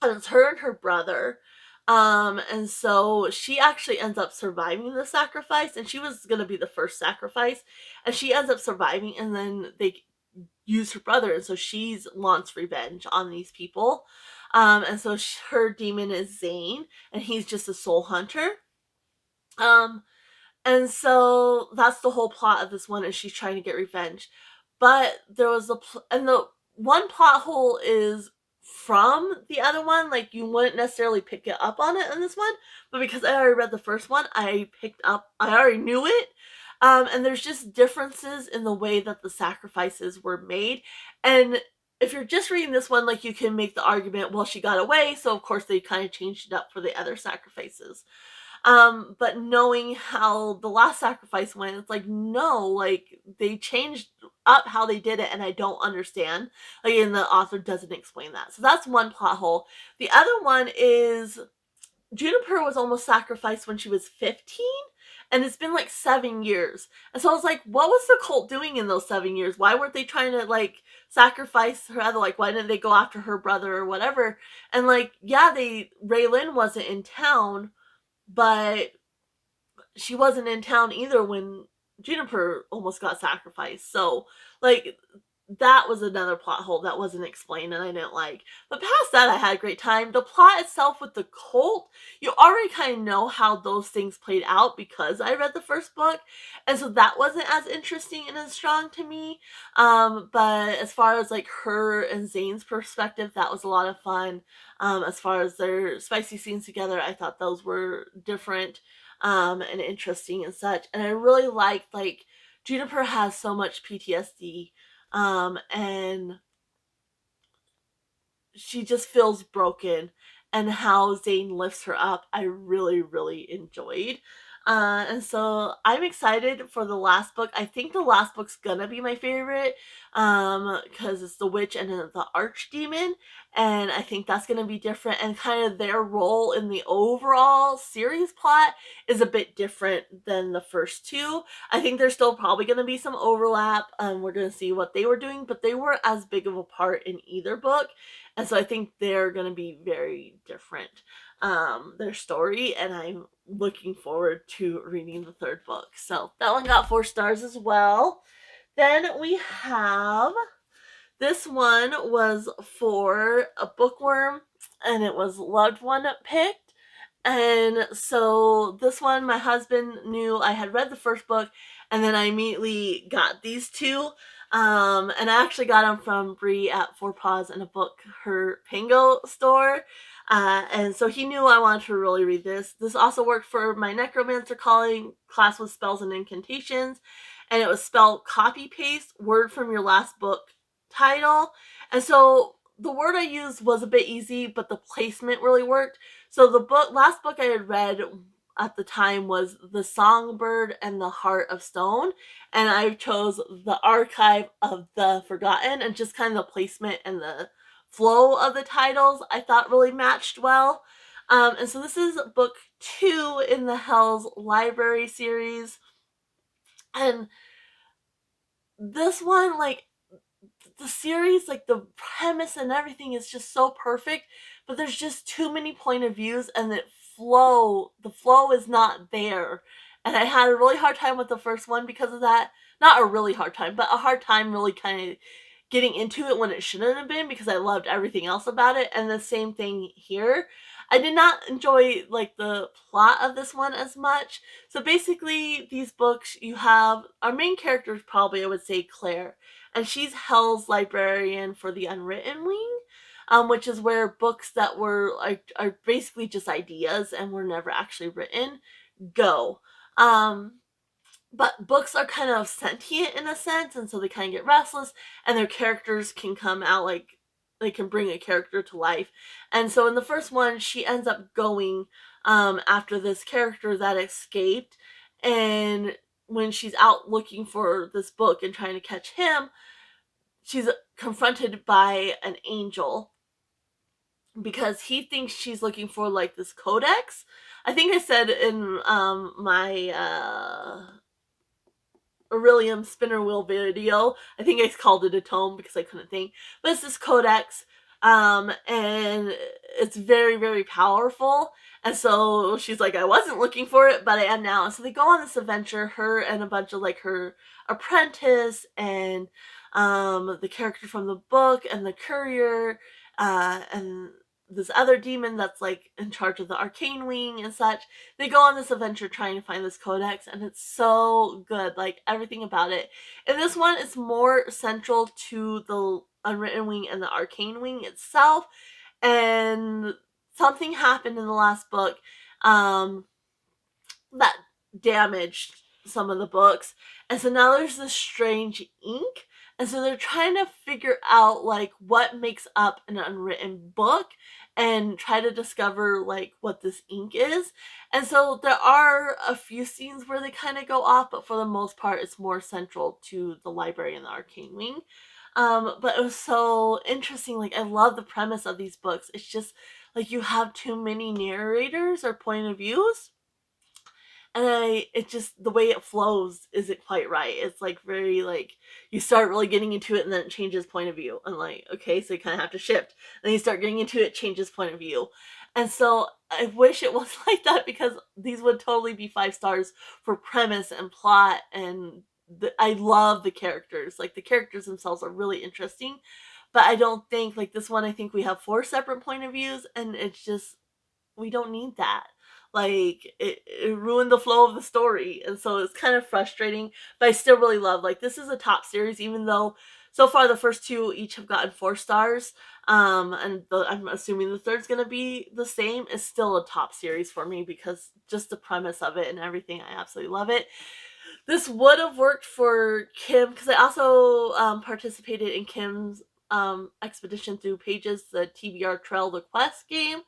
and it's her and her brother. And so she actually ends up surviving the sacrifice, and she was going to be the first sacrifice, and she ends up surviving, and then they use her brother, and so she's wants revenge on these people. And so her demon is Zane, and he's just a soul hunter. And so that's the whole plot of this one, is she's trying to get revenge. But there was the one plot hole is from the other one. Like, you wouldn't necessarily pick it up on it in this one, but because I already read the first one, I already knew it. And there's just differences in the way that the sacrifices were made. And if you're just reading this one, like, you can make the argument, well, she got away, so of course they kind of changed it up for the other sacrifices. But knowing how the last sacrifice went, it's like, no, like, they changed up how they did it, and I don't understand. Like, and the author doesn't explain that. So that's one plot hole. The other one is Juniper was almost sacrificed when she was 15, and it's been like 7 years. And so I was like, what was the cult doing in those 7 years? Why weren't they trying to, like, sacrifice her other, like, why didn't they go after her brother or whatever? And, like, yeah, Raylan wasn't in town, but she wasn't in town either when Juniper almost got sacrificed. So, like, that was another plot hole that wasn't explained and I didn't like. But past that, I had a great time. The plot itself with the cult, you already kind of know how those things played out because I read the first book. And so that wasn't as interesting and as strong to me. But as far as, like, her and Zane's perspective, that was a lot of fun. As far as their spicy scenes together, I thought those were different and interesting and such. And I really liked, like, Juniper has so much PTSD, and she just feels broken, and how Zane lifts her up, I really, really enjoyed. And so I'm excited for the last book. I think the last book's gonna be my favorite, because it's the witch and the archdemon, and I think that's gonna be different. And kind of their role in the overall series plot is a bit different than the first two. I think there's still probably gonna be some overlap. We're gonna see what they were doing, but they weren't as big of a part in either book, and so I think they're gonna be very different, their story, and I'm looking forward to reading the third book. So that one got 4 stars as well. Then we have, this one was for a bookworm, and it was loved one picked. And so this one, my husband knew I had read the first book, and then I immediately got these two. And I actually got them from Bree at Four Paws in a book, her Pango store. And so he knew I wanted to really read this. This also worked for my necromancer calling class with spells and incantations. And it was spell copy paste, word from your last book title. And so the word I used was a bit easy, but the placement really worked. So the last book I had read at the time was The Songbird and the Heart of Stone, and I chose The Archive of the Forgotten, and just kind of the placement and the flow of the titles I thought really matched well. And so this is book 2 in the Hell's Library series, and this one, like, the series, like the premise and everything is just so perfect, but there's just too many point of views, and the flow is not there. And I had a really hard time with the first one because of that. Not a really hard time, but a hard time really kind of getting into it when it shouldn't have been, because I loved everything else about it. And the same thing here. I did not enjoy like the plot of this one as much. So basically, these books, you have our main character is probably, I would say, Claire, and she's Hell's librarian for the Unwritten Wing, which is where books that were are basically just ideas and were never actually written go. But books are kind of sentient in a sense, and so they kind of get restless, and their characters can come out, like they can bring a character to life. And so in the first one, she ends up going after this character that escaped, and when she's out looking for this book and trying to catch him, she's confronted by an angel because he thinks she's looking for like this codex. I think I said in my Orilium spinner wheel video, I think I called it a tome because I couldn't think, but it's this codex, and it's very, very powerful. And so she's like, I wasn't looking for it, but I am now. And so they go on this adventure, her and a bunch of like her apprentice and the character from the book and the courier, and this other demon that's like in charge of the arcane wing and such. They go on this adventure trying to find this codex, and it's so good, like everything about it. In this one, it's more central to the Unwritten Wing and the Arcane Wing itself, and something happened in the last book that damaged some of the books, and so now there's this strange ink, and so they're trying to figure out like what makes up an unwritten book and try to discover like what this ink is. And so there are a few scenes where they kind of go off, but for the most part it's more central to the library and the arcane wing. But it was so interesting. Like, I love the premise of these books. It's just like you have too many narrators or point of views, and it just, the way it flows isn't quite right. It's like very like, you start really getting into it and then it changes point of view, and like, okay, so you kind of have to shift. Then you start getting into it, changes point of view. And so I wish it was like that, because these would totally be 5 stars for premise and plot, and I love the characters. Like, the characters themselves are really interesting, but I don't think like this one, I think we have 4 separate point of views, and it's just, we don't need that. Like, it ruined the flow of the story, and so it's kind of frustrating. But I still really love, like, this is a top series, even though so far the first 2 each have gotten 4 stars, and I'm assuming the third's gonna be the same. It's still a top series for me because just the premise of it and everything, I absolutely love it. This would have worked for Kim, because I also participated in Kim's Expedition Through Pages, the TBR Trail the Quest game.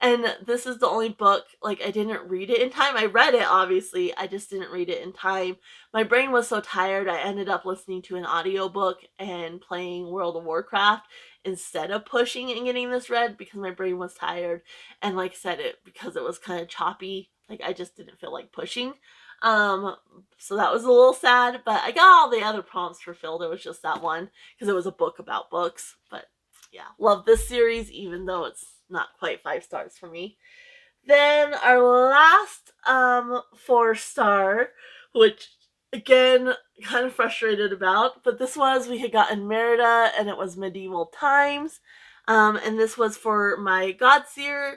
And this is the only book, like, I didn't read it in time. I read it, obviously. I just didn't read it in time. My brain was so tired, I ended up listening to an audiobook and playing World of Warcraft instead of pushing and getting this read because my brain was tired. And like I said, because it was kind of choppy, like, I just didn't feel like pushing. So that was a little sad, but I got all the other prompts fulfilled. It was just that one because it was a book about books. But yeah, love this series, even though it's not quite 5 stars for me. Then our last 4-star, which again, kind of frustrated about, but this was, we had gotten Merida and it was medieval times. And this was for my Godseer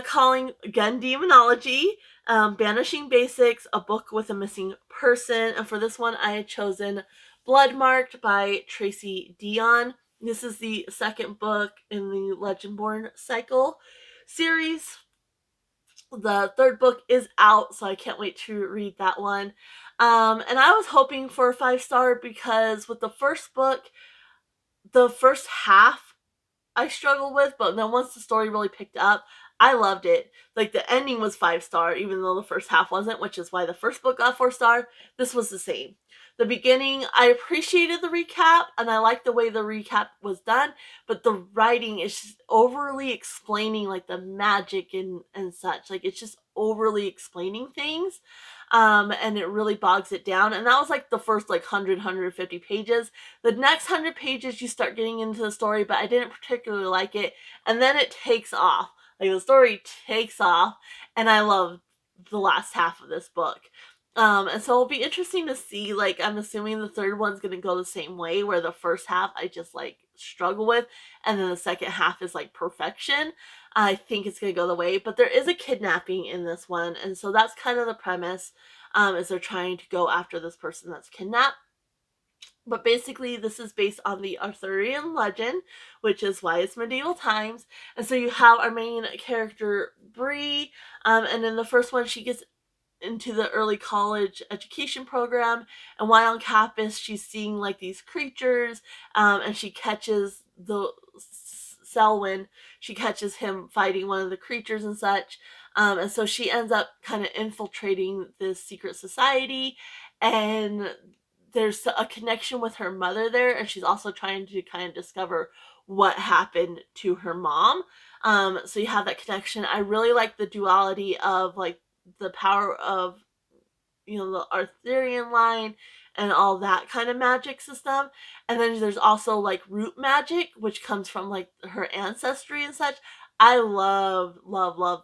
calling, again, demonology, banishing basics, a book with a missing person. And for this one, I had chosen Bloodmarked by Tracy Deonn. This is the second book in the Legendborn cycle series. The third book is out, so I can't wait to read that one. And I was hoping for a 5-star because with the first book, the first half I struggled with, but then once the story really picked up, I loved it. Like, the ending was 5-star, even though the first half wasn't, which is why the first book got 4-star. This was the same. The beginning, I appreciated the recap, and I liked the way the recap was done, but the writing is just overly explaining, like, the magic and such. Like, it's just overly explaining things, and it really bogs it down. And that was, like, the first, like, 150 pages. The next 100 pages, you start getting into the story, but I didn't particularly like it, and then it takes off. Like, the story takes off, and I love the last half of this book. And so it'll be interesting to see, like, I'm assuming the third one's going to go the same way, where the first half I just, like, struggle with, and then the second half is, like, perfection. I think it's going to go the way, but there is a kidnapping in this one, and so that's kind of the premise, is they're trying to go after this person that's kidnapped. But basically, this is based on the Arthurian legend, which is why it's medieval times. And so you have our main character, Bree, and in the first one, she gets into the early college education program, and while on campus, she's seeing, like, these creatures, and she catches Selwyn, she catches him fighting one of the creatures and such. And so she ends up kind of infiltrating this secret society, and there's a connection with her mother there, and she's also trying to kind of discover what happened to her mom. So you have that connection. I really like the duality of, like, the power of, you know, the Arthurian line and all that kind of magic system. And then there's also, like, root magic, which comes from, like, her ancestry and such. I love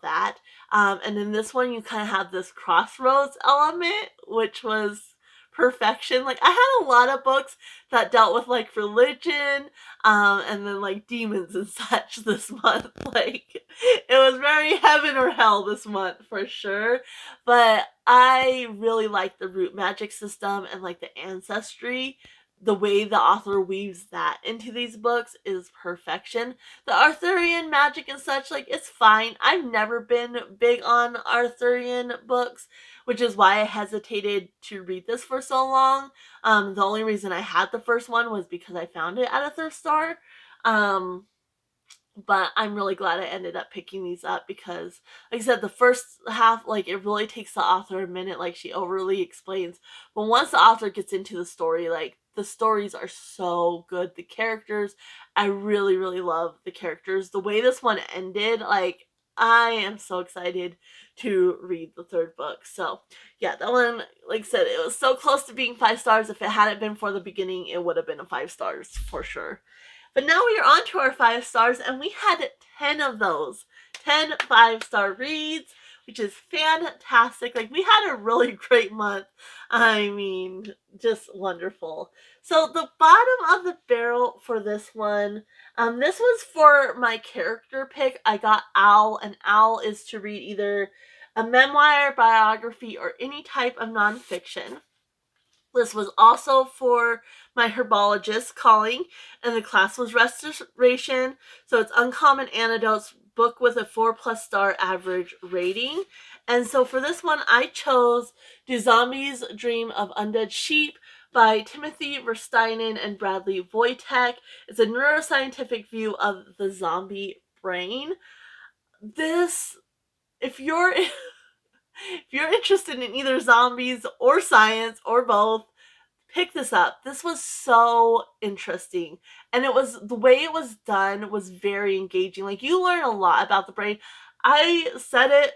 that. And in this one, you kind of have this crossroads element, which was perfection. Like, I had a lot of books that dealt with, like, religion, and then, like, demons and such this month. Like, it was very heaven or hell this month for sure. But I really like the root magic system and, like, the ancestry. The way the author weaves that into these books is perfection. The Arthurian magic and such, like, it's fine. I've never been big on Arthurian books, which is why I hesitated to read this for so long. The only reason I had the first one was because I found it at a thrift store. But I'm really glad I ended up picking these up because, like I said, the first half, like, it really takes the author a minute, like, she overly explains. But once the author gets into the story, like, the stories are so good. The characters, I really love the characters. The way this one ended, like, I am so excited to read the third book. So, yeah, that one, like I said, it was so close to being 5 stars. If it hadn't been for the beginning, it would have been a 5 stars for sure. But now we are on to our 5 stars, and we had 10 of those. 10 5-star reads, which is fantastic. Like, we had a really great month. I mean, just wonderful. So the bottom of the barrel for this one, this was for my character pick. I got Owl, and Owl is to read either a memoir, biography, or any type of nonfiction. This was also for my herbologist calling, and the class was restoration. So it's Uncommon Antidotes, book with a 4+ star average rating. And so for this one, I chose Do Zombies Dream of Undead Sheep by Timothy Verstynen and Bradley Voytek. It's a neuroscientific view of the zombie brain. This, if you're if you're interested in either zombies or science or both, pick this up. This was so interesting. And it was, the way it was done was very engaging. Like, you learn a lot about the brain. I said it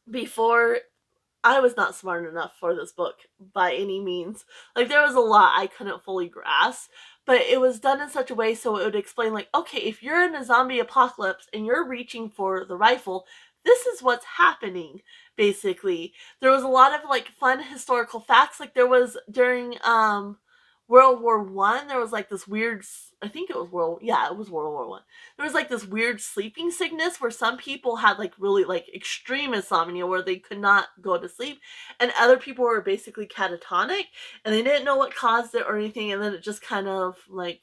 before, I was not smart enough for this book by any means. Like, there was a lot I couldn't fully grasp, but it was done in such a way so it would explain, like, okay, if you're in a zombie apocalypse and you're reaching for the rifle, this is what's happening, basically. There was a lot of, like, fun historical facts. Like, there was during World War One, there was like this weird, I think it was it was World War One. There was like this weird sleeping sickness where some people had like really like extreme insomnia where they could not go to sleep, and other people were basically catatonic and they didn't know what caused it or anything, and then it just kind of like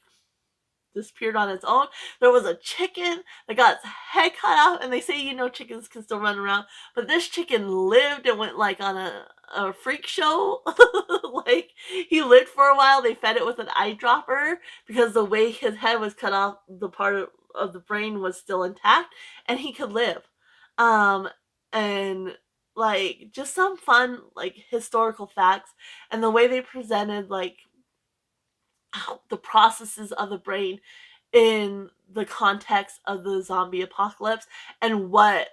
disappeared on its own. There was a chicken that got its head cut off, and they say, chickens can still run around, but this chicken lived and went like on a freak show. Like, he lived for a while. They fed it with an eyedropper because the way his head was cut off, the part of the brain was still intact, and he could live. And like, just some fun like historical facts, and the way they presented like the processes of the brain in the context of the zombie apocalypse, and what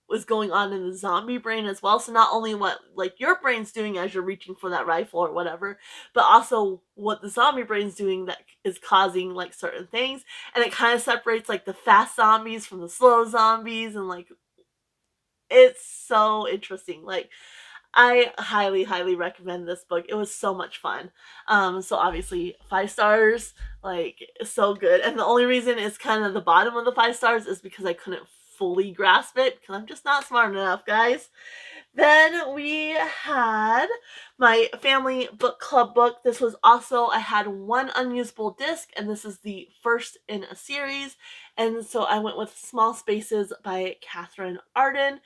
was going on in the zombie brain as well. So not only what like your brain's doing as you're reaching for that rifle or whatever, but also what the zombie brain's doing that is causing like certain things. And it kind of separates like the fast zombies from the slow zombies, and like, it's so interesting. Like, I highly, highly recommend this book. It was so much fun. So obviously 5 stars, like, so good. And the only reason it's kind of the bottom of the 5 stars is because I couldn't fully grasp it because I'm just not smart enough, guys. Then we had my family book club book. This was also, I had one unusable disc, and this is the first in a series. And so I went with Small Spaces by Katherine Arden.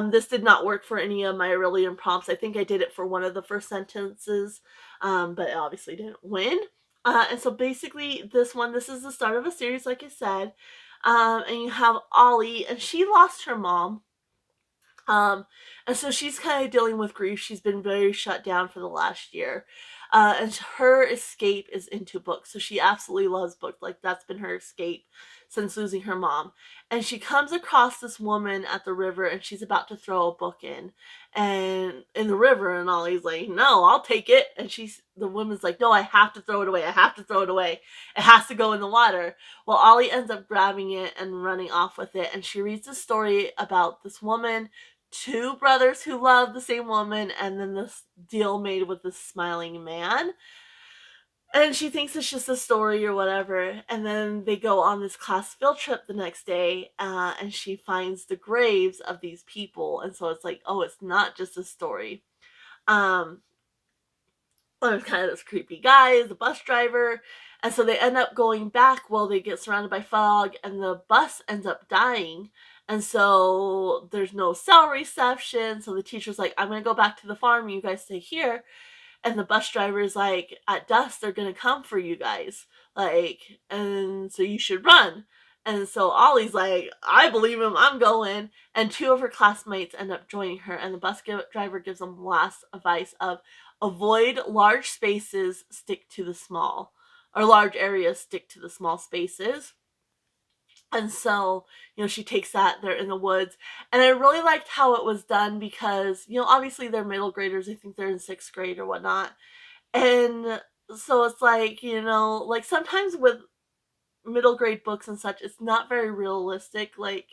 This did not work for any of my Orilium prompts. I think I did it for one of the first sentences, but it obviously didn't win. And so basically this is the start of a series, like I said. And you have Ollie, and she lost her mom. And so she's kind of dealing with grief. She's been very shut down for the last year. And her escape is into books. So she absolutely loves books. Like, that's been her escape since losing her mom. And she comes across this woman at the river, and she's about to throw a book in the river, and Ollie's like, no, I'll take it. And the woman's like, no, I have to throw it away. I have to throw it away. It has to go in the water. Well, Ollie ends up grabbing it and running off with it. And she reads a story about this woman, 2 brothers who love the same woman, and then this deal made with this smiling man. And she thinks it's just a story or whatever. And then they go on this class field trip the next day, and she finds the graves of these people. And so it's like, oh, it's not just a story. There's kind of this creepy guy, the bus driver. And so they end up going back. Well, they get surrounded by fog, and the bus ends up dying. And so there's no cell reception. So the teacher's like, I'm going to go back to the farm. You guys stay here. And the bus driver's like, at dusk, they're going to come for you guys. Like, and so you should run. And so Ollie's like, I believe him. I'm going. And 2 of her classmates end up joining her. And the bus driver gives them last advice of avoid large spaces, stick to the small. Or large areas, stick to the small spaces. And so, she takes that, they're in the woods. And I really liked how it was done because, obviously they're middle graders. I think they're in 6th grade or whatnot. And so it's like, like sometimes with middle grade books and such, it's not very realistic. Like,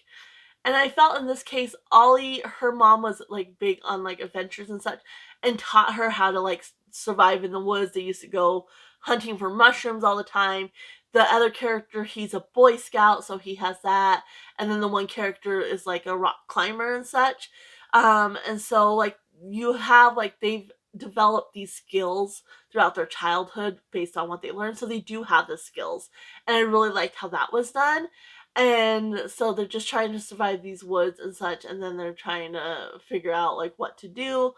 and I felt in this case, Ollie, her mom was like big on like adventures and such, and taught her how to like survive in the woods. They used to go hunting for mushrooms all the time. The other character, he's a Boy Scout, so he has that. And then the one character is like a rock climber and such. And so like you have like, they've developed these skills throughout their childhood based on what they learned. So they do have the skills. And I really liked how that was done. And so they're just trying to survive these woods and such, and then they're trying to figure out like what to do.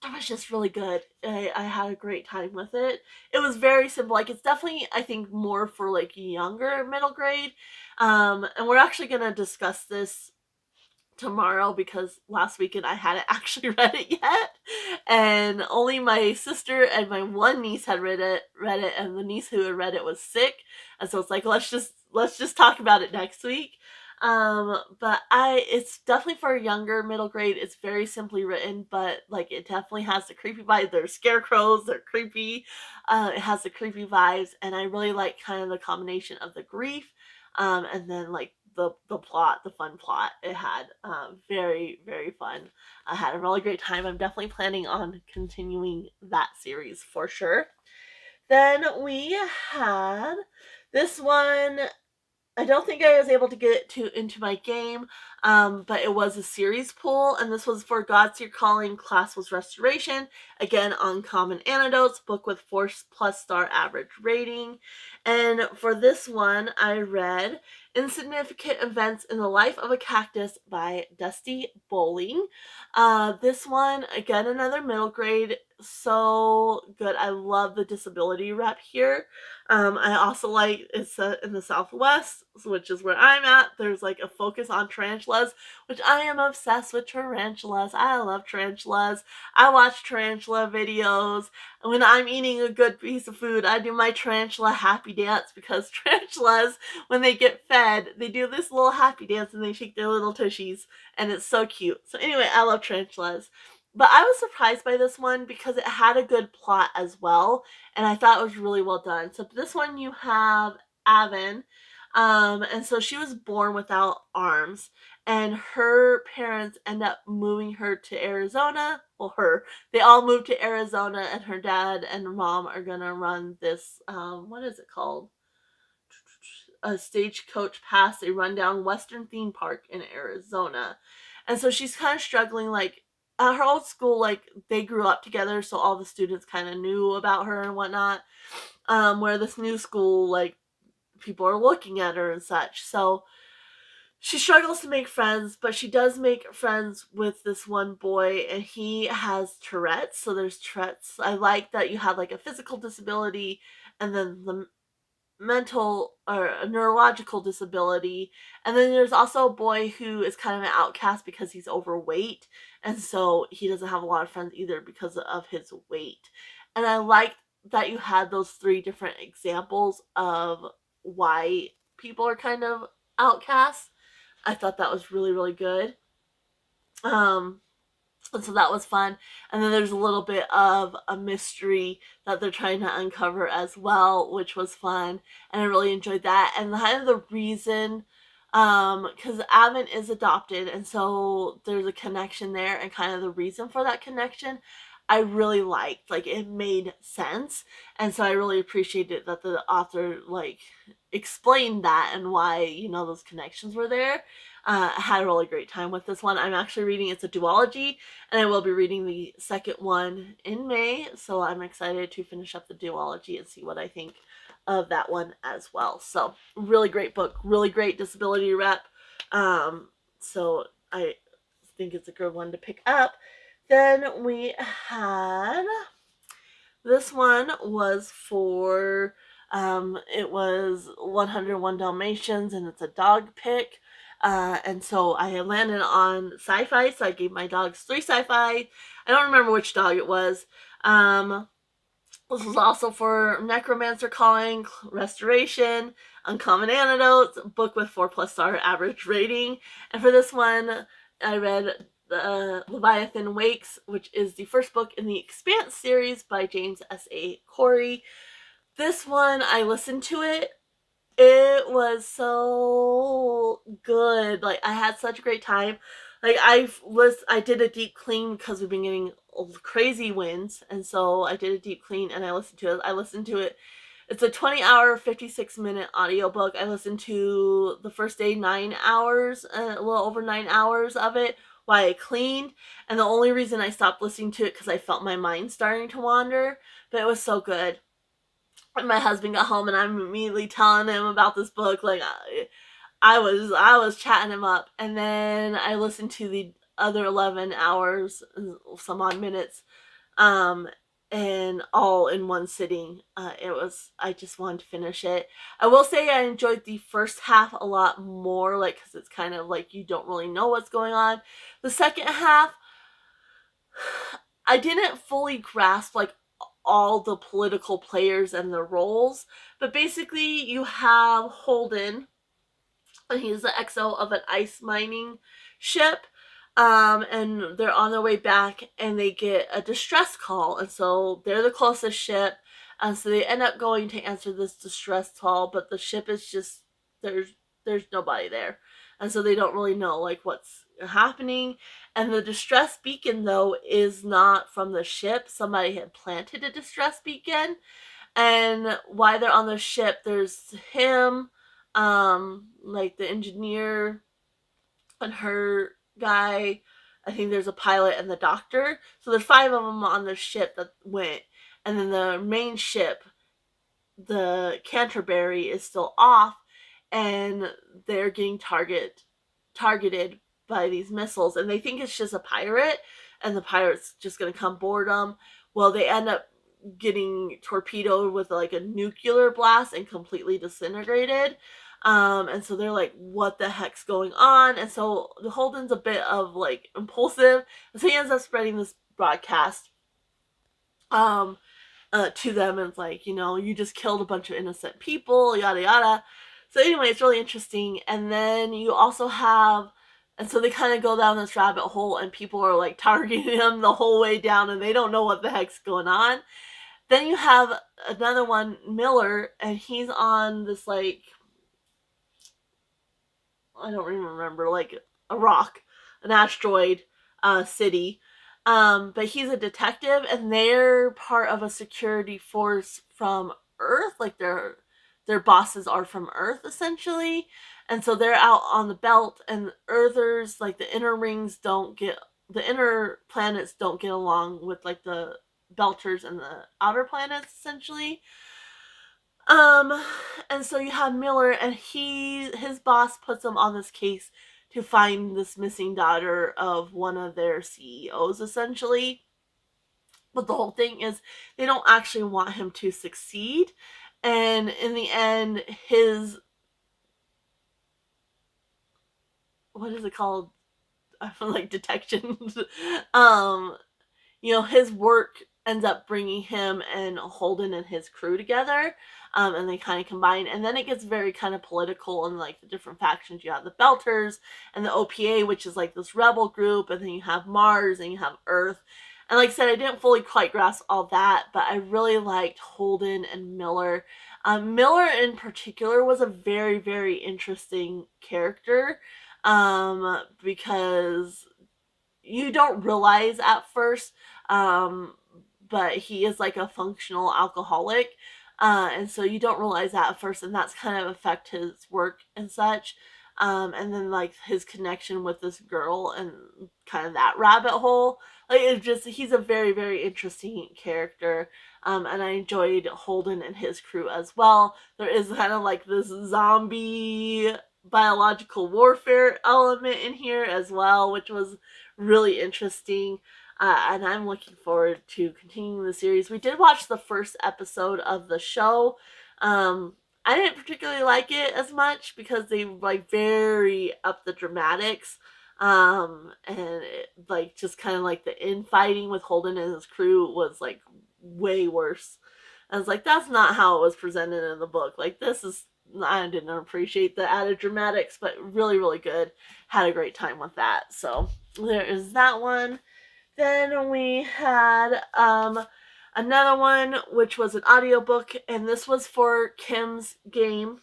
it was just really good. I had a great time with it. It was very simple. Like, it's definitely, I think, more for like younger middle grade. And we're actually gonna discuss this tomorrow because last weekend I hadn't actually read it yet, and only my sister and my one niece had read it, and the niece who had read it was sick, and so it's like let's just talk about it next week. But it's definitely for a younger middle grade. It's very simply written, but like it definitely has the creepy vibe. There's scarecrows, they're creepy. It has the creepy vibes, and I really like kind of the combination of the grief, and then like the plot, the fun plot it had. Very, very fun. I had a really great time. I'm definitely planning on continuing that series for sure. Then we had this one. I don't think I was able to get to into my game, but it was a series pull, and this was for God's Your Calling. Class was Restoration. Again, Uncommon Antidotes, book with 4+ star average rating. And for this one, I read Insignificant Events in the Life of a Cactus by Dusty Bowling. This one, again, another middle grade. So good. I love the disability rep here. I also like it's in the Southwest, which is where I'm at. There's like a focus on tarantulas, which I am obsessed with tarantulas. I love tarantulas. I watch tarantula videos. When I'm eating a good piece of food, I do my tarantula happy dance because tarantulas, when they get fed, they do this little happy dance and they shake their little tushies, and it's so cute. So anyway, I love tarantulas. But I was surprised by this one because it had a good plot as well, and I thought it was really well done. So this one you have Avon, and so she was born without arms, and her parents end up moving her to Arizona. Well, they all moved to Arizona, and her dad and mom are gonna run this. What is it called? A stagecoach pass a rundown Western theme park in Arizona. And so she's kind of struggling, like, at her old school, like, they grew up together, so all the students kind of knew about her and whatnot. Where this new school, like, people are looking at her and such. So she struggles to make friends, but she does make friends with this one boy, and he has Tourette's. So there's Tourette's. I like that you have like a physical disability and then the mental or a neurological disability. And then there's also a boy who is kind of an outcast because he's overweight. And so he doesn't have a lot of friends either because of his weight. And I like that you had those three different examples of why people are kind of outcasts. I thought that was really, really good. Um, and so that was fun. And then there's a little bit of a mystery that they're trying to uncover as well, which was fun. And I really enjoyed that. And kind of the reason, because Avon is adopted, and so there's a connection there, and kind of the reason for that connection, I really liked. Like, it made sense. And so I really appreciated that the author, like, explained that and why, those connections were there. I had a really great time with this one. I'm actually reading, it's a duology, and I will be reading the second one in May, so I'm excited to finish up the duology and see what I think of that one as well. So, really great book, really great disability rep. So I think it's a good one to pick up. Then we had, this one was for, it was 101 Dalmatians, and it's a dog pick. And so I had landed on sci-fi, so I gave my dogs 3 sci-fi. I don't remember which dog it was. This was also for Necromancer Calling, Restoration, Uncommon Antidotes, book with 4+ star average rating. And for this one, I read Leviathan Wakes, which is the first book in the Expanse series by James S.A. Corey. This one, I listened to it. It was so good. Like, I had such a great time. Like, I did a deep clean because we've been getting crazy winds, and so I did a deep clean and I listened to it. It's a 20-hour, 56-minute audiobook. I listened to the first day 9 hours, a little over 9 hours of it while I cleaned. And the only reason I stopped listening to it because I felt my mind starting to wander. But it was so good. And my husband got home and I'm immediately telling him about this book. Like, I was chatting him up. And then I listened to the other 11 hours, some odd minutes and all in one sitting. I just wanted to finish it. I will say I enjoyed the first half a lot more, like, because it's kind of like you don't really know what's going on. The second half, I didn't fully grasp like all the political players and their roles, but basically you have Holden, and he's the XO of an ice mining ship. And they're on their way back, and they get a distress call, and so they're the closest ship, and so they end up going to answer this distress call, but the ship is just there's nobody there, and so they don't really know like what's happening. And the distress beacon though is not from the ship. Somebody had planted a distress beacon, and while they're on the ship, there's him, like the engineer and her guy. I think there's a pilot and the doctor. So there's 5 of them on the ship that went, and then the main ship, the Canterbury, is still off, and they're getting targeted by these missiles, and they think it's just a pirate, and the pirate's just gonna come board them. Well, they end up getting torpedoed with like a nuclear blast and completely disintegrated. And so they're like, what the heck's going on? And so the Holden's a bit of like impulsive, and so he ends up spreading this broadcast to them, and it's like, you just killed a bunch of innocent people, yada yada. So anyway, it's really interesting. And then you also have, and so they kind of go down this rabbit hole, and people are like targeting him the whole way down, and they don't know what the heck's going on. Then you have another one, Miller, and he's on this like, I don't even remember, like a rock, an asteroid city. But he's a detective, and they're part of a security force from Earth. Like their bosses are from Earth essentially, and so they're out on the belt. And Earthers, like the inner planets don't get along with like the Belters and the outer planets essentially. Um, and so you have Miller, and his boss puts him on this case to find this missing daughter of one of their CEOs, essentially. But the whole thing is they don't actually want him to succeed. And in the end, what is it called? I feel like detection. um, his work ends up bringing him and Holden and his crew together, and they kind of combine. And then it gets very kind of political, and like the different factions. You have the Belters and the OPA, which is like this rebel group, and then you have Mars and you have Earth. And like I said, I didn't fully quite grasp all that, but I really liked Holden and Miller. Miller in particular was a very, very interesting character, because you don't realize at first, but he is like a functional alcoholic, and so you don't realize that at first, and that's kind of affect his work and such. And then like his connection with this girl and kind of that rabbit hole, like he's a very, very interesting character. And I enjoyed Holden and his crew as well. There is kind of like this zombie biological warfare element in here as well, which was really interesting. And I'm looking forward to continuing the series. We did watch the first episode of the show. I didn't particularly like it as much because they like very up the dramatics. And like just kind of like the infighting with Holden and his crew was like way worse. I was like, that's not how it was presented in the book. Like I didn't appreciate the added dramatics, but really, really good. Had a great time with that. So there is that one. Then we had another one, which was an audiobook, and this was for Kim's game.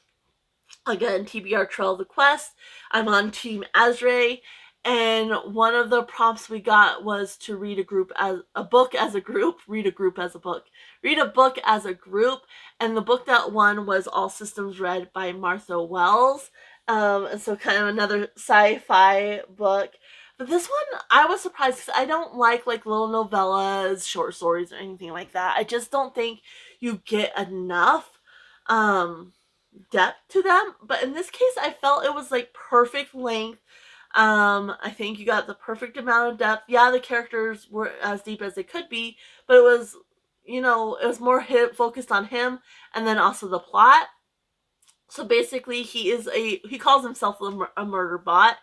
Again, TBR Trail of the Quest. I'm on Team Azrae, and one of the prompts we got was to read a book as a group, read a book as a group, and the book that won was All Systems Red by Martha Wells. And so kind of another sci-fi book. But this one, I was surprised because I don't like little novellas, short stories, or anything like that. I just don't think you get enough depth to them. But in this case, I felt it was like perfect length. I think you got the perfect amount of depth. Yeah, the characters were as deep as they could be, but it was, it was more focused on him and then also the plot. So basically, he calls himself a murder bot.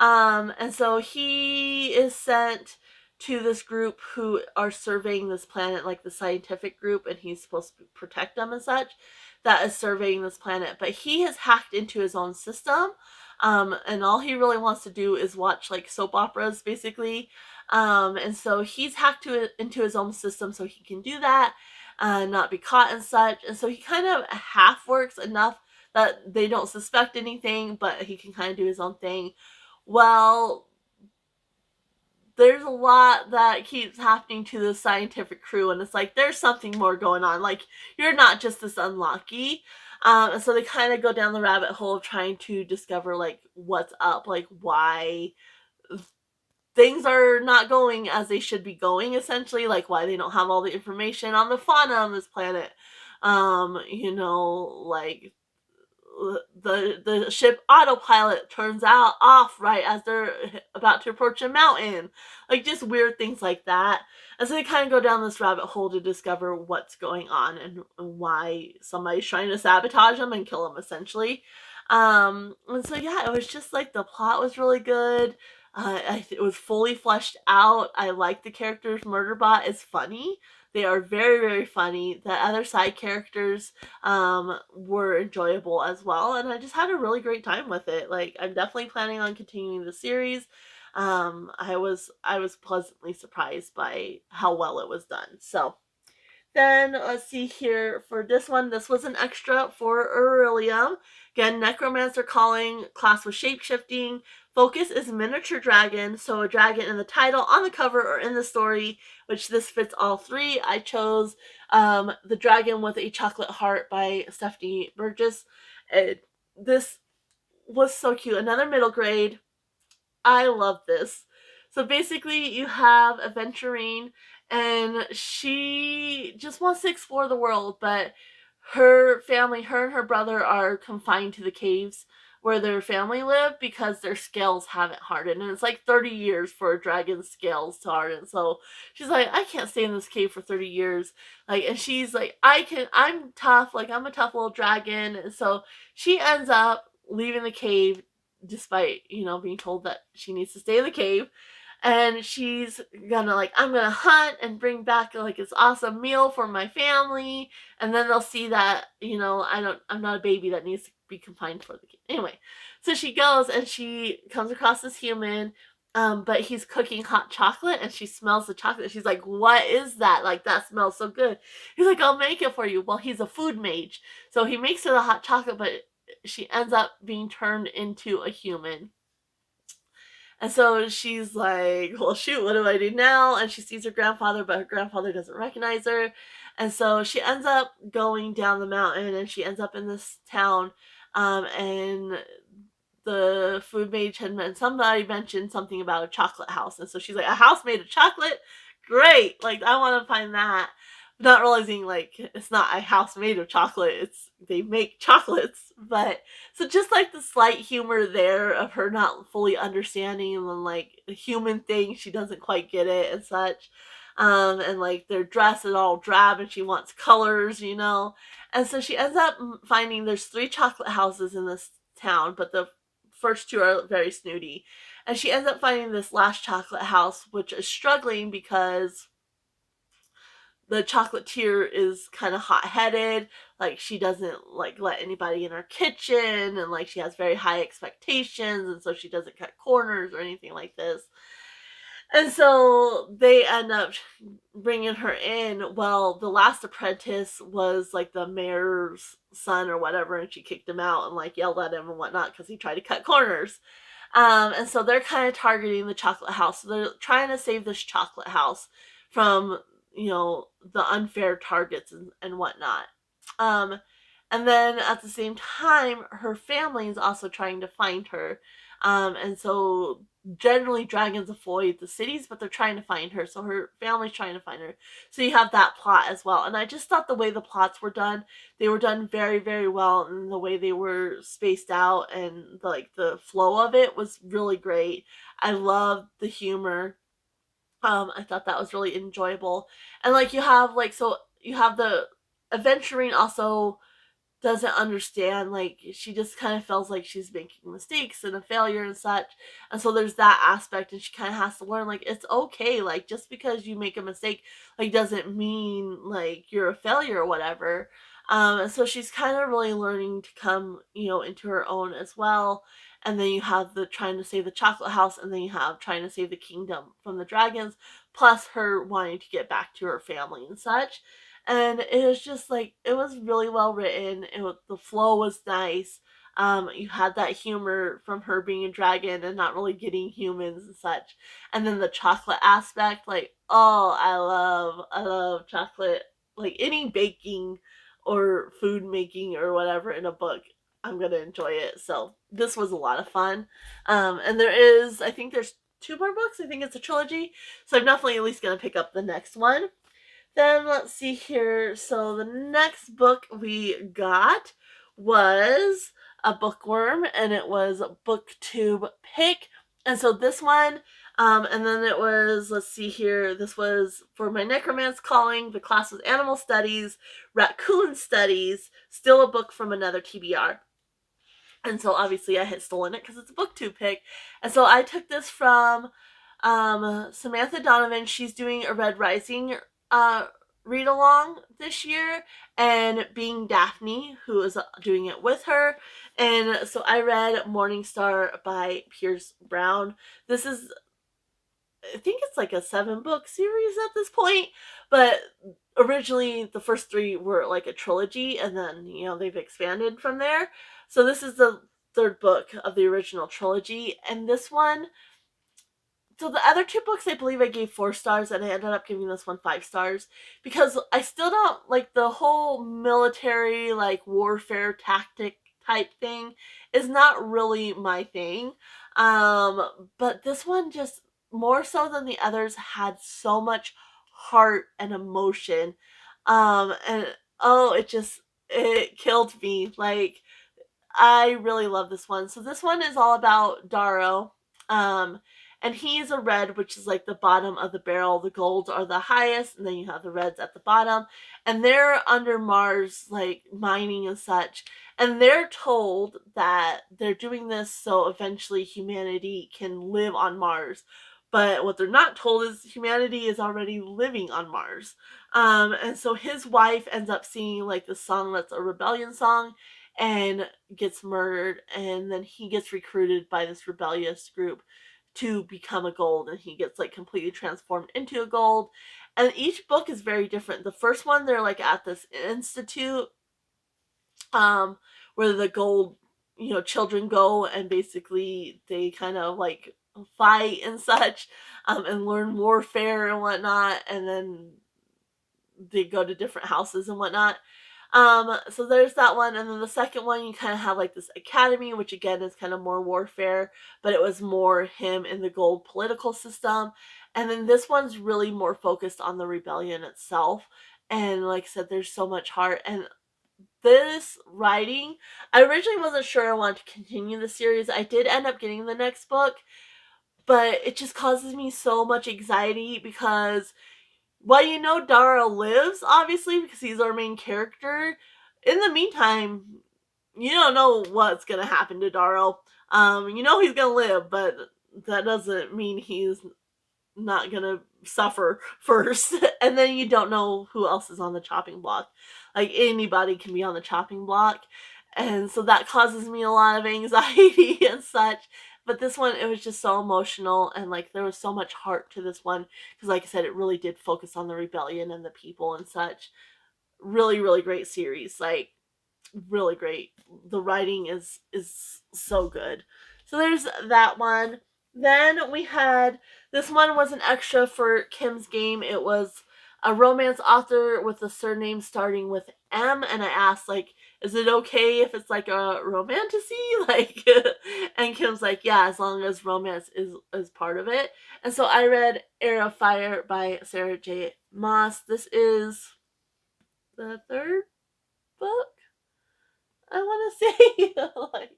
And so he is sent to this group who are surveying this planet, like the scientific group, and he's supposed to protect them and such, that is surveying this planet. But he has hacked into his own system, and all he really wants to do is watch like soap operas, basically. And so he's hacked into his own system so he can do that, not be caught and such. And so he kind of half works enough that they don't suspect anything, but he can kind of do his own thing. Well, there's a lot that keeps happening to the scientific crew, and it's like there's something more going on. Like, you're not just this unlucky. And so they kind of go down the rabbit hole of trying to discover like what's up, like why things are not going as they should be going, essentially, like why they don't have all the information on the fauna on this planet. Like the ship autopilot turns out off right as they're about to approach a mountain, like just weird things like that. And so they kind of go down this rabbit hole to discover what's going on and why somebody's trying to sabotage them and kill them, essentially. And so yeah, it was just like the plot was really good. It was fully fleshed out. I like the characters. Murderbot is funny. They are very, very funny. The other side characters were enjoyable as well, and I just had a really great time with it. Like, I'm definitely planning on continuing the series. I was pleasantly surprised by how well it was done. So then let's see here for this one. This was an extra for Orilium. Again, Necromancer calling, class with shapeshifting. Focus is miniature dragon, so a dragon in the title, on the cover, or in the story, which this fits all three. I chose The Dragon with a Chocolate Heart by Stephanie Burgess. This was so cute. Another middle grade. I love this. So basically, you have Aventurine, and she just wants to explore the world, but her family, her and her brother, are confined to the caves where their family live because their scales haven't hardened, and it's like 30 years for a dragon's scales to harden. So she's like, I can't stay in this cave for 30 years. Like, and she's like, I'm tough. Like, I'm a tough little dragon. And so she ends up leaving the cave despite, being told that she needs to stay in the cave. And she's gonna I'm gonna hunt and bring back like this awesome meal for my family, and then they'll see that, I'm not a baby that needs to be confined for the cave. Anyway, so she goes and she comes across this human, but he's cooking hot chocolate, and she smells the chocolate. She's like, what is that? Like, that smells so good. He's like, I'll make it for you. Well, he's a food mage, so he makes her the hot chocolate, but she ends up being turned into a human. And so she's like, well, shoot, what do I do now? And she sees her grandfather, but her grandfather doesn't recognize her. And so she ends up going down the mountain, and she ends up in this town. And the food mage somebody mentioned something about a chocolate house. And so she's like, a house made of chocolate? Great. Like, I want to find that. Not realizing, like, it's not a house made of chocolate, they make chocolates. But so just like the slight humor there of her not fully understanding, and then like the human thing, she doesn't quite get it and such. And like their dress is all drab and she wants colors. And so she ends up finding there's 3 chocolate houses in this town, but the first 2 are very snooty. And she ends up finding this last chocolate house, which is struggling because the chocolatier is kind of hot-headed. Like, she doesn't like let anybody in her kitchen, and like she has very high expectations, and so she doesn't cut corners or anything like this. And so they end up bringing her in. Well, the last apprentice was like the mayor's son or whatever, and she kicked him out and like yelled at him and whatnot because he tried to cut corners. And so they're kind of targeting the chocolate house. So they're trying to save this chocolate house from, the unfair targets and whatnot. And then at the same time, her family is also trying to find her. And so generally dragons avoid the cities, but they're trying to find her, so her family's trying to find her. So you have that plot as well. And I just thought the way the plots were done, they were done very, very well, and the way they were spaced out and the flow of it was really great. I loved the humor. I thought that was really enjoyable. And you have the adventuring also doesn't understand, she just kind of feels like she's making mistakes and a failure and such. And so there's that aspect, and she kind of has to learn, it's okay, just because you make a mistake doesn't mean you're a failure or whatever. And so she's kind of really learning to come into her own as well. And then you have the trying to save the chocolate house, and then you have trying to save the kingdom from the dragons, plus her wanting to get back to her family and such. And it was just it was really well written. The flow was nice. You had that humor from her being a dragon and not really getting humans and such. And then the chocolate aspect, oh, I love chocolate. Any baking or food making or whatever in a book, I'm gonna enjoy it. So this was a lot of fun. And I think there's 2 more books. I think it's a trilogy. So I'm definitely at least gonna pick up the next one. Then let's see here. So the next book we got was a bookworm, and it was a booktube pick. And so this one, and then it was, let's see here, this was for my necromancy calling. The class was animal studies, raccoon studies, still a book from another TBR. And so obviously I had stolen it because it's a booktube pick. And so I took this from Samantha Donovan. She's doing a Red Rising read along this year, and Being Daphne, who is doing it with her. And so I read Morningstar by Pierce Brown. This is, I think it's a 7-book series at this point, but originally the first 3 were a trilogy, and then they've expanded from there. So this is the 3rd book of the original trilogy, and this one, so the other 2 books I believe I gave 4 stars, and I ended up giving this one 5 stars because I still don't like the whole military warfare tactic type thing is not really my thing. But this one, just more so than the others, had so much heart and emotion. And oh, it killed me. I really love this one. So this one is all about Darrow. And he's a red, which is the bottom of the barrel. The golds are the highest, and then you have the reds at the bottom. And they're under Mars, mining and such. And they're told that they're doing this so eventually humanity can live on Mars. But what they're not told is humanity is already living on Mars. And so his wife ends up singing the song that's a rebellion song, and gets murdered, and then he gets recruited by this rebellious group to become a gold, and he gets completely transformed into a gold. And each book is very different. The first one, they're at this institute where the gold children go, and basically they kind of fight and such, and learn warfare and whatnot, and then they go to different houses and whatnot. So there's that one, and then the second one, you kind of have this academy, which again is kind of more warfare, but it was more him in the gold political system. And then this one's really more focused on the rebellion itself. And like I said, there's so much heart. And this writing, I originally wasn't sure I wanted to continue the series. I did end up getting the next book, but it just causes me so much anxiety because while Dara lives, obviously, because he's our main character, in the meantime, you don't know what's going to happen to Darrow. He's going to live, but that doesn't mean he's not going to suffer first. And then you don't know who else is on the chopping block. Anybody can be on the chopping block. And so that causes me a lot of anxiety and such. But this one, it was just so emotional, and there was so much heart to this one because, like I said, it really did focus on the rebellion and the people and such. Really, really great series. Really great. The writing is so good. So there's that one. Then we had, this one was an extra for Kim's game. It was a romance author with a surname starting with M, and I asked, like, is it okay if it's like a romantasy? Like, and Kim's like, yeah, as long as romance is part of it. And so I read Air of Fire by Sarah J. Maas. This is the third book, I want to say. Like,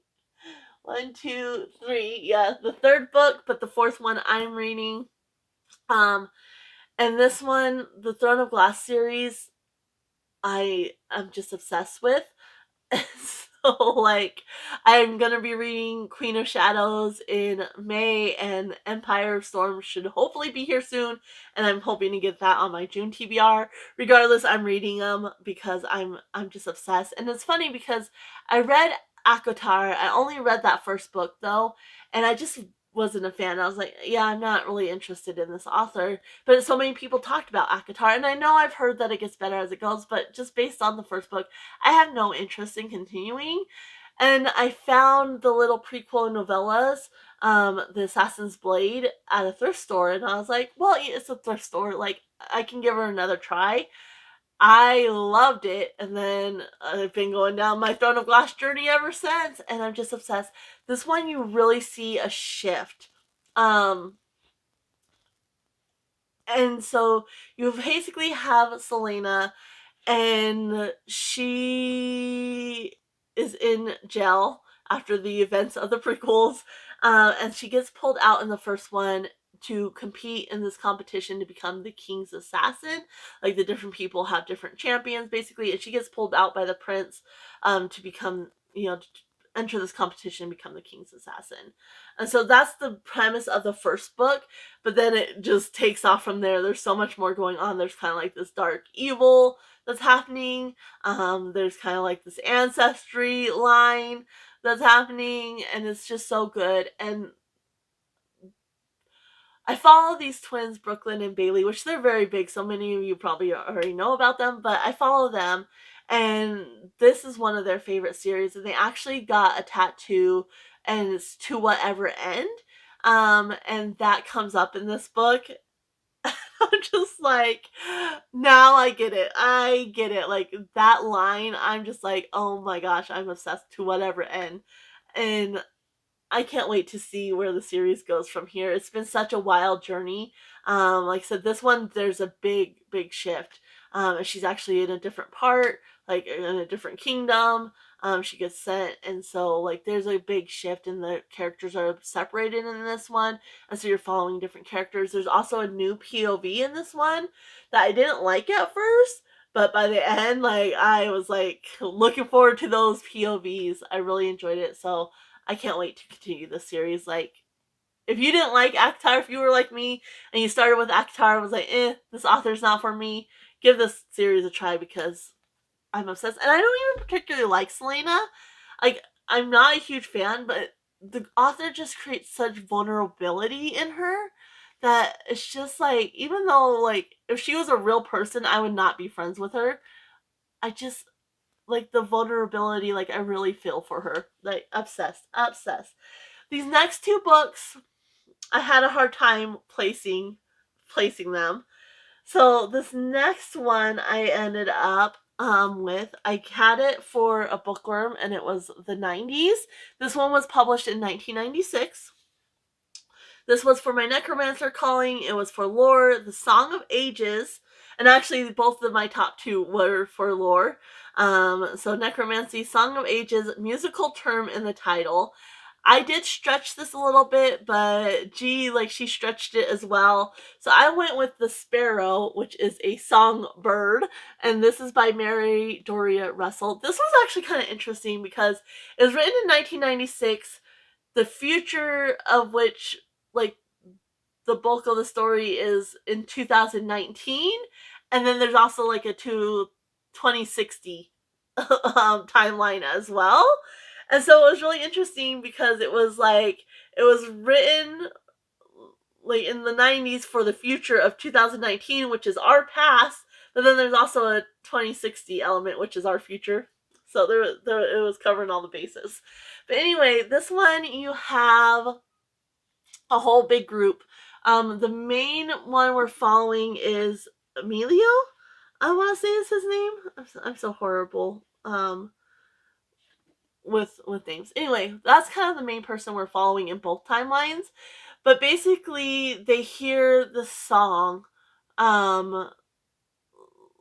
1, 2, 3. Yeah, the third book, but the fourth one I'm reading. And this one, the Throne of Glass series, I am just obsessed with. So, like, I'm gonna be reading Queen of Shadows in May, and Empire of Storm should hopefully be here soon, and I'm hoping to get that on my June TBR. Regardless, I'm reading them because I'm just obsessed. And it's funny because I read Akotar. I only read that first book though, and I just wasn't a fan. I was like, yeah, I'm not really interested in this author. But so many people talked about Akotar, and I know I've heard that it gets better as it goes, but just based on the first book, I have no interest in continuing. And I found the little prequel novellas, The Assassin's Blade, at a thrift store, and I was like, well, it's a thrift store, like, I can give her another try. I loved it, and then I've been going down my Throne of Glass journey ever since, and I'm just obsessed. This one, you really see a shift. And so you basically have Selena, and she is in jail after the events of the prequels, and she gets pulled out in the first one to compete in this competition to become the king's assassin. Like, the different people have different champions basically, and she gets pulled out by the prince to become, to enter this competition and become the king's assassin. And so that's the premise of the first book, but then it just takes off from there. There's so much more going on. There's kind of like this dark evil that's happening. There's kind of like this ancestry line that's happening, and it's just so good. And I follow these twins, Brooklyn and Bailey, which they're very big. So many of you probably already know about them, but I follow them, and this is one of their favorite series. And they actually got a tattoo, and it's To Whatever End. And that comes up in this book. I'm just like, now I get it. I get it. Like, that line, I'm just like, oh my gosh, I'm obsessed to whatever end. And I can't wait to see where the series goes from here. It's been such a wild journey. Like I said, this one, there's a big shift. And she's actually in a different part, like in a different kingdom. She gets sent, and so, like, there's a big shift, and the characters are separated in this one, and so you're following different characters. There's also a new POV in this one that I didn't like at first, but by the end, like, I was like looking forward to those POVs. I really enjoyed it, so I can't wait to continue the series. Like, if you didn't like Akotar, if you were like me and you started with Akotar and was like, this author's not for me, give this series a try because I'm obsessed. And I don't even particularly like Selena. Like, I'm not a huge fan, but the author just creates such vulnerability in her that it's just like, even though, like, if she was a real person, I would not be friends with her. I just, like, the vulnerability, like, I really feel for her. Like, obsessed. These next two books, I had a hard time placing them. So this next one I ended up with, I had it for a bookworm, and it was the 90s. This one was published in 1996. This was for my Necromancer calling. It was for lore, The Song of Ages, and actually both of my top two were for lore. So Necromancy, Song of Ages, musical term in the title. I did stretch this a little bit, but like, she stretched it as well. So I went with The Sparrow, which is a songbird, and this is by Mary Doria Russell. This was actually kind of interesting because it was written in 1996, the future of which, like, the bulk of the story is in 2019, and then there's also like a 2060 timeline as well. And so it was really interesting because it was written like in the 90s for the future of 2019, which is our past, but then there's also a 2060 element, which is our future. So it was covering all the bases. But anyway, this one, you have a whole big group. The main one we're following is Emilio, I want to say is his name. I'm so horrible with names. Anyway, that's kind of the main person we're following in both timelines. But basically, they hear the song um,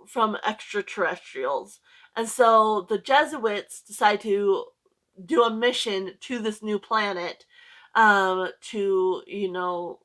from extraterrestrials. And so the Jesuits decide to do a mission to this new planet to,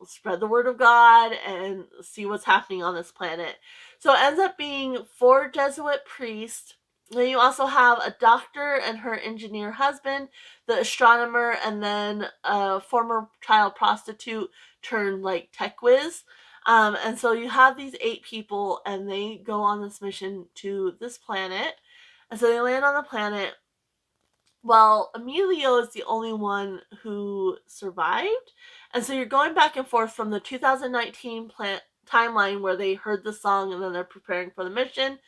spread the word of God and see what's happening on this planet. So it ends up being 4 Jesuit priests. Then you also have a doctor and her engineer husband, the astronomer, and then a former child prostitute turned like tech whiz. And so you have these 8 people, and they go on this mission to this planet. And so they land on the planet. Well, Emilio is the only one who survived. And so you're going back and forth from the 2019 timeline where they heard the song and then they're preparing for the mission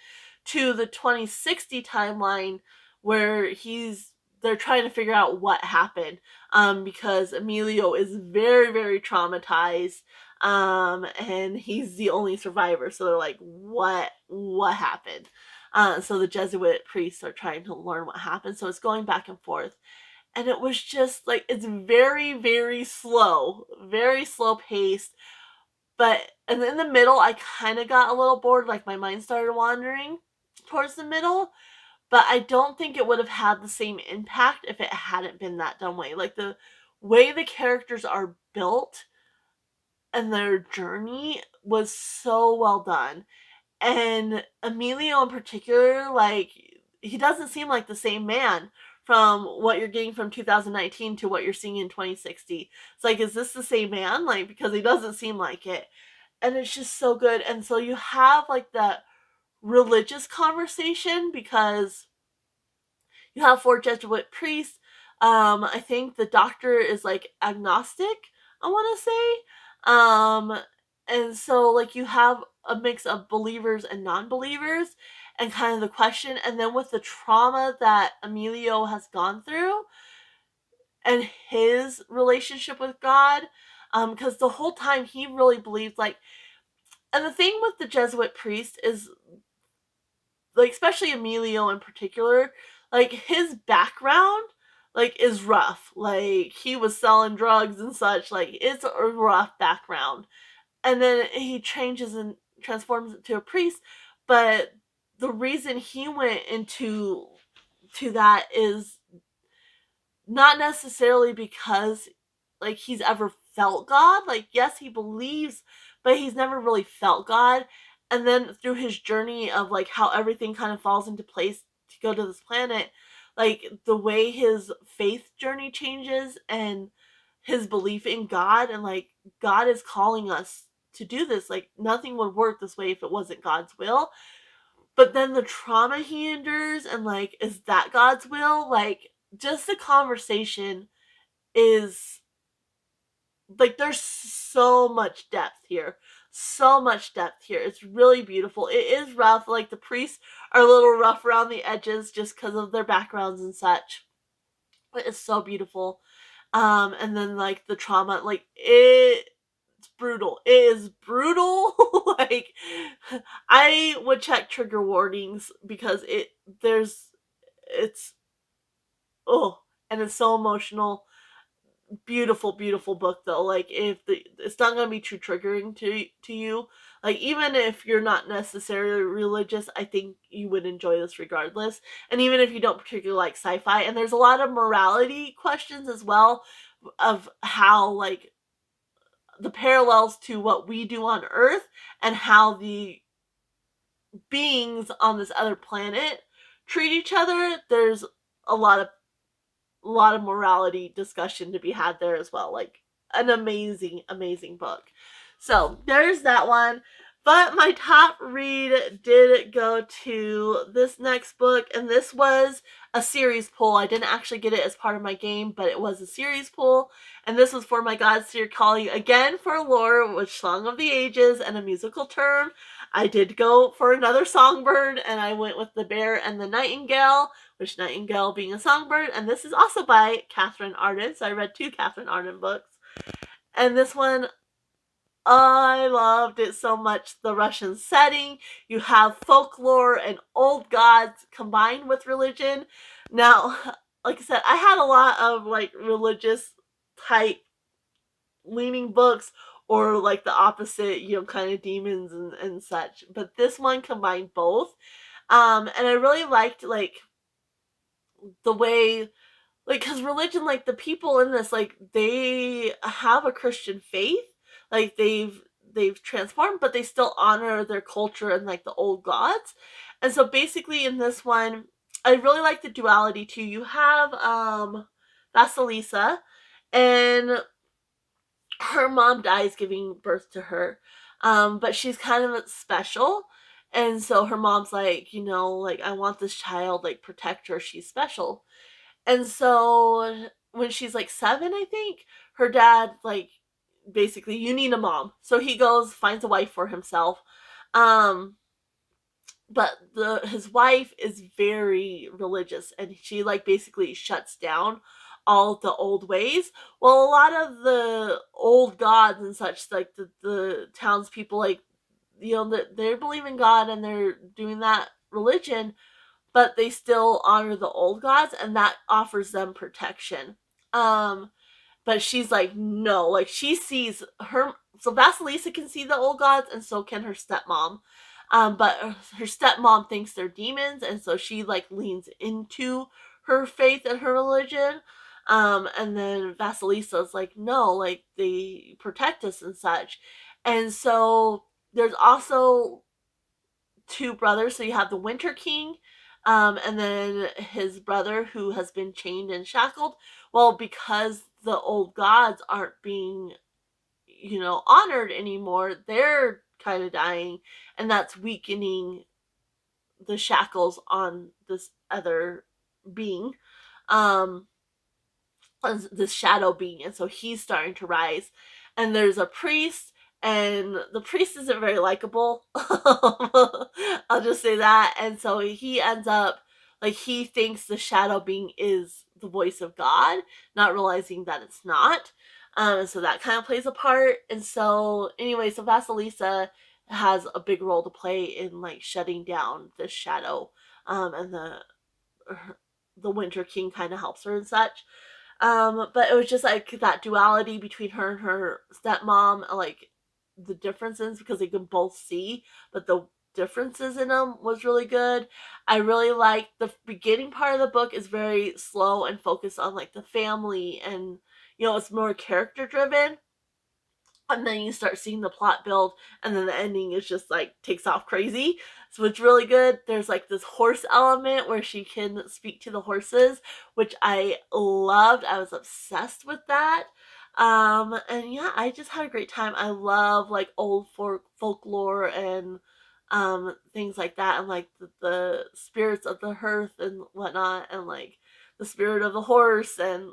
to the 2060 timeline where they're trying to figure out what happened because Emilio is very, very traumatized and he's the only survivor. So they're like, what happened? So the Jesuit priests are trying to learn what happened. So it's going back and forth. And it was just like, it's very, very slow paced. But and in the middle, I kind of got a little bored. Like my mind started wandering towards the middle. But I don't think it would have had the same impact if it hadn't been that dumb way. Like the way the characters are built and their journey was so well done. And Emilio in particular, like, he doesn't seem like the same man from what you're getting from 2019 to what you're seeing in 2060. It's like, is this the same man? Like, because he doesn't seem like it. And it's just so good. And so you have like that religious conversation because you have 4 Jesuit priests. I think the doctor is like agnostic, I want to say. And so like you have a mix of believers and non-believers and kind of the question. And then with the trauma that Emilio has gone through and his relationship with God, because the whole time he really believed like, and the thing with the Jesuit priest is like, especially Emilio in particular, like his background like is rough. Like he was selling drugs and such. Like it's a rough background. And then he changes and transforms into a priest. But the reason he went into that is not necessarily because like he's ever felt God. Like yes, he believes, but he's never really felt God. And then through his journey of like how everything kind of falls into place to go to this planet, like the way his faith journey changes and his belief in God and like God is calling us to do this. Like nothing would work this way if it wasn't God's will. But then the trauma he endures and like, is that God's will? Like just the conversation is like there's so much depth here. So much depth here. It's really beautiful. It is rough. Like the priests are a little rough around the edges just because of their backgrounds and such. But it's so beautiful. And then like the trauma, like it's brutal. It is brutal. Like I would check trigger warnings because it's oh, and it's so emotional. Beautiful, beautiful book though. Like if it's not gonna be too triggering to you. Like even if you're not necessarily religious, I think you would enjoy this regardless. And even if you don't particularly like sci-fi, and there's a lot of morality questions as well of how like the parallels to what we do on Earth and how the beings on this other planet treat each other. There's a lot of morality discussion to be had there as well. Like an amazing, amazing book. So there's that one. But my top read did go to this next book, and this was a series pull. I didn't actually get it as part of my game, but it was a series pull, and this was for my God's Dear Calling, again for lore, with Song of the Ages and a musical term. I did go for another songbird, and I went with the bear and the nightingale, which nightingale being a songbird, and this is also by Katherine Arden, so I read 2 Katherine Arden books. And this one, I loved it so much. The Russian setting, you have folklore and old gods combined with religion. Now, like I said, I had a lot of like religious type leaning books, or like the opposite, kind of demons and such. But this one combined both. And I really liked like the way, like, because religion, like the people in this, like they have a Christian faith, like they've transformed, but they still honor their culture and like the old gods. And so basically in this one, I really like the duality too. You have Vasilisa, and her mom dies giving birth to her, but she's kind of special. And so her mom's like, like, I want this child, like, protect her, she's special. And so when she's like 7, I think, her dad, like, basically, you need a mom. So he goes, finds a wife for himself. Um, but his wife is very religious, and she like basically shuts down all the old ways. Well, a lot of the old gods and such, like the townspeople, like, they believe in God and they're doing that religion, but they still honor the old gods, and that offers them protection. But she's like, no, like she sees her. So Vasilisa can see the old gods, and so can her stepmom. But her stepmom thinks they're demons, and so she like leans into her faith and her religion. And then Vasilisa's like, no, like they protect us and such. And so there's also two brothers. So you have the Winter King, and then his brother who has been chained and shackled. Well, because the old gods aren't being, honored anymore, they're kind of dying, and that's weakening the shackles on this other being. Um, this shadow being, and so he's starting to rise. And there's a priest, and the priest isn't very likable. I'll just say that. And so he ends up, like, he thinks the shadow being is the voice of God, not realizing that it's not. And so that kind of plays a part. And so anyway, so Vasilisa has a big role to play in like shutting down this shadow. And the Winter King kind of helps her and such. But it was just like that duality between her and her stepmom, like the differences, because they can both see, but the differences in them was really good. I really like the beginning part of the book is very slow and focused on like the family, and it's more character driven. And then you start seeing the plot build, and then the ending is just like takes off crazy. So it's really good. There's like this horse element where she can speak to the horses, which I loved. I was obsessed with that. And yeah, I just had a great time. I love like old folklore and things like that, and like the spirits of the hearth and whatnot, and like the spirit of the horse, and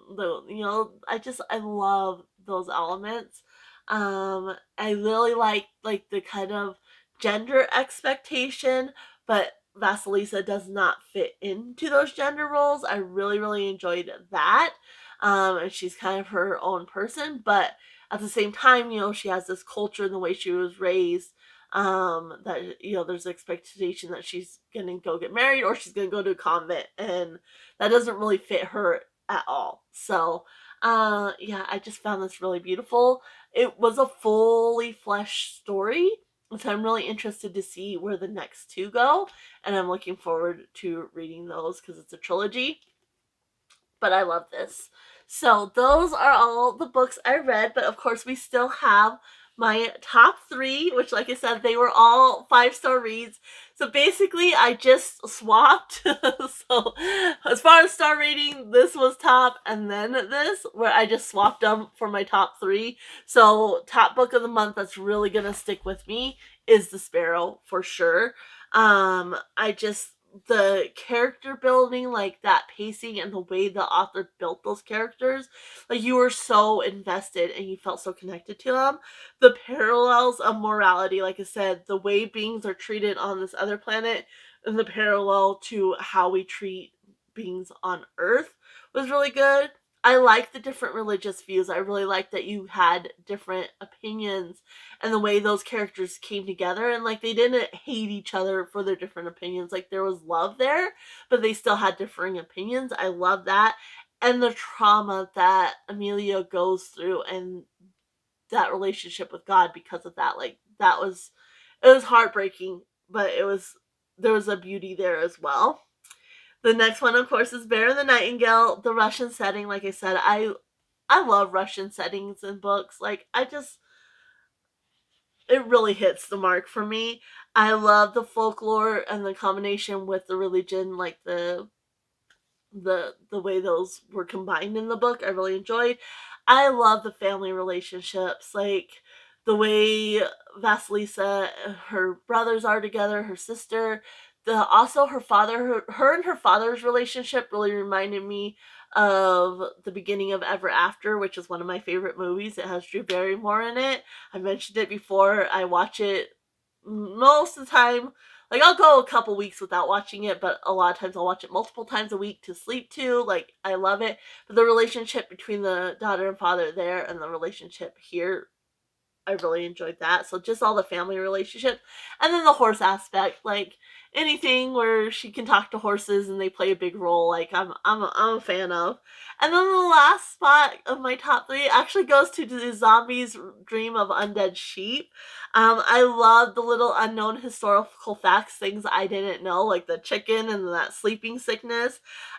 I love those elements. I really like the kind of gender expectation, but Vasilisa does not fit into those gender roles. I really, really enjoyed that. And she's kind of her own person, but at the same time, she has this culture and the way she was raised. That there's an expectation that she's gonna go get married, or she's gonna go to a convent, and that doesn't really fit her at all. So, yeah, I just found this really beautiful. It was a fully fleshed story, so I'm really interested to see where the next two go, and I'm looking forward to reading those because it's a trilogy. But I love this. So those are all the books I read, but of course we still have my top 3, which, like I said, they were all 5-star reads. So basically I just swapped. So as far as star rating, this was top, and then this, where I just swapped them for my top 3. So top book of the month that's really gonna stick with me is The Sparrow for sure. The character building, like that pacing and the way the author built those characters, like you were so invested and you felt so connected to them. The parallels of morality, like I said, the way beings are treated on this other planet and the parallel to how we treat beings on Earth was really good. I like the different religious views. I really like that you had different opinions and the way those characters came together, and like they didn't hate each other for their different opinions. Like there was love there, but they still had differing opinions. I love that. And the trauma that Amelia goes through and that relationship with God because of that. Like that was, it was heartbreaking, but it was, there was a beauty there as well. The next one, of course, is Bear and the Nightingale. The Russian setting, like I said, I love Russian settings in books. Like I just, it really hits the mark for me. I love the folklore and the combination with the religion, like the way those were combined in the book. I really enjoyed. I love the family relationships, like the way Vasilisa, her brothers are together, her sister, the also her father, her and her father's relationship really reminded me of the beginning of Ever After, which is one of my favorite movies. It has Drew Barrymore in it. I mentioned it before. I watch it most of the time. Like I'll go a couple weeks without watching it, but a lot of times I'll watch it multiple times a week to sleep to. Like I love it. But the relationship between the daughter and father there and the relationship here, I really enjoyed that. So just all the family relationships, and then the horse aspect, like anything where she can talk to horses and they play a big role, like I'm a fan of. And then the last spot of my top three actually goes to the zombies' dream of undead sheep. I love the little unknown historical facts, things I didn't know, like the chicken and that sleeping sickness.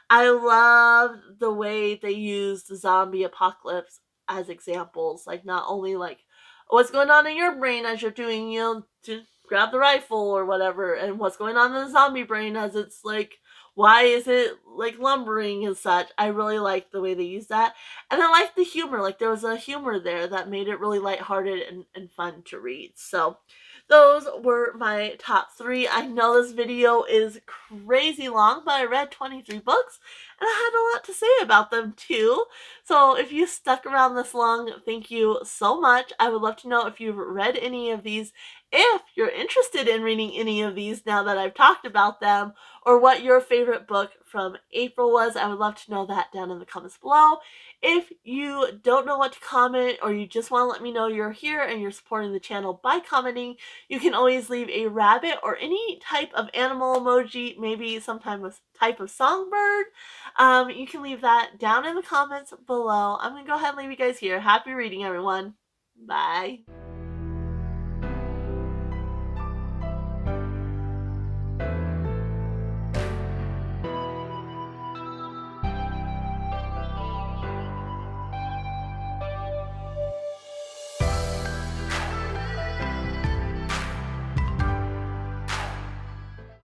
I love the way they use the zombie apocalypse as examples, like not only like what's going on in your brain as you're doing, to grab the rifle or whatever, and what's going on in the zombie brain as it's like, why is it like lumbering and such. I really like the way they use that. And I like the humor. Like there was a humor there that made it really lighthearted and fun to read. So those were my top three. I know this video is crazy long, but I read 23 books and I had a lot to say about them too. So if you stuck around this long, thank you so much. I would love to know if you've read any of these, if you're interested in reading any of these now that I've talked about them, or what your favorite book from April was. I would love to know that down in the comments below. If you don't know what to comment, or you just want to let me know you're here and you're supporting the channel by commenting, you can always leave a rabbit or any type of animal emoji, maybe some type of songbird. You can leave that down in the comments below. I'm going to go ahead and leave you guys here. Happy reading, everyone. Bye.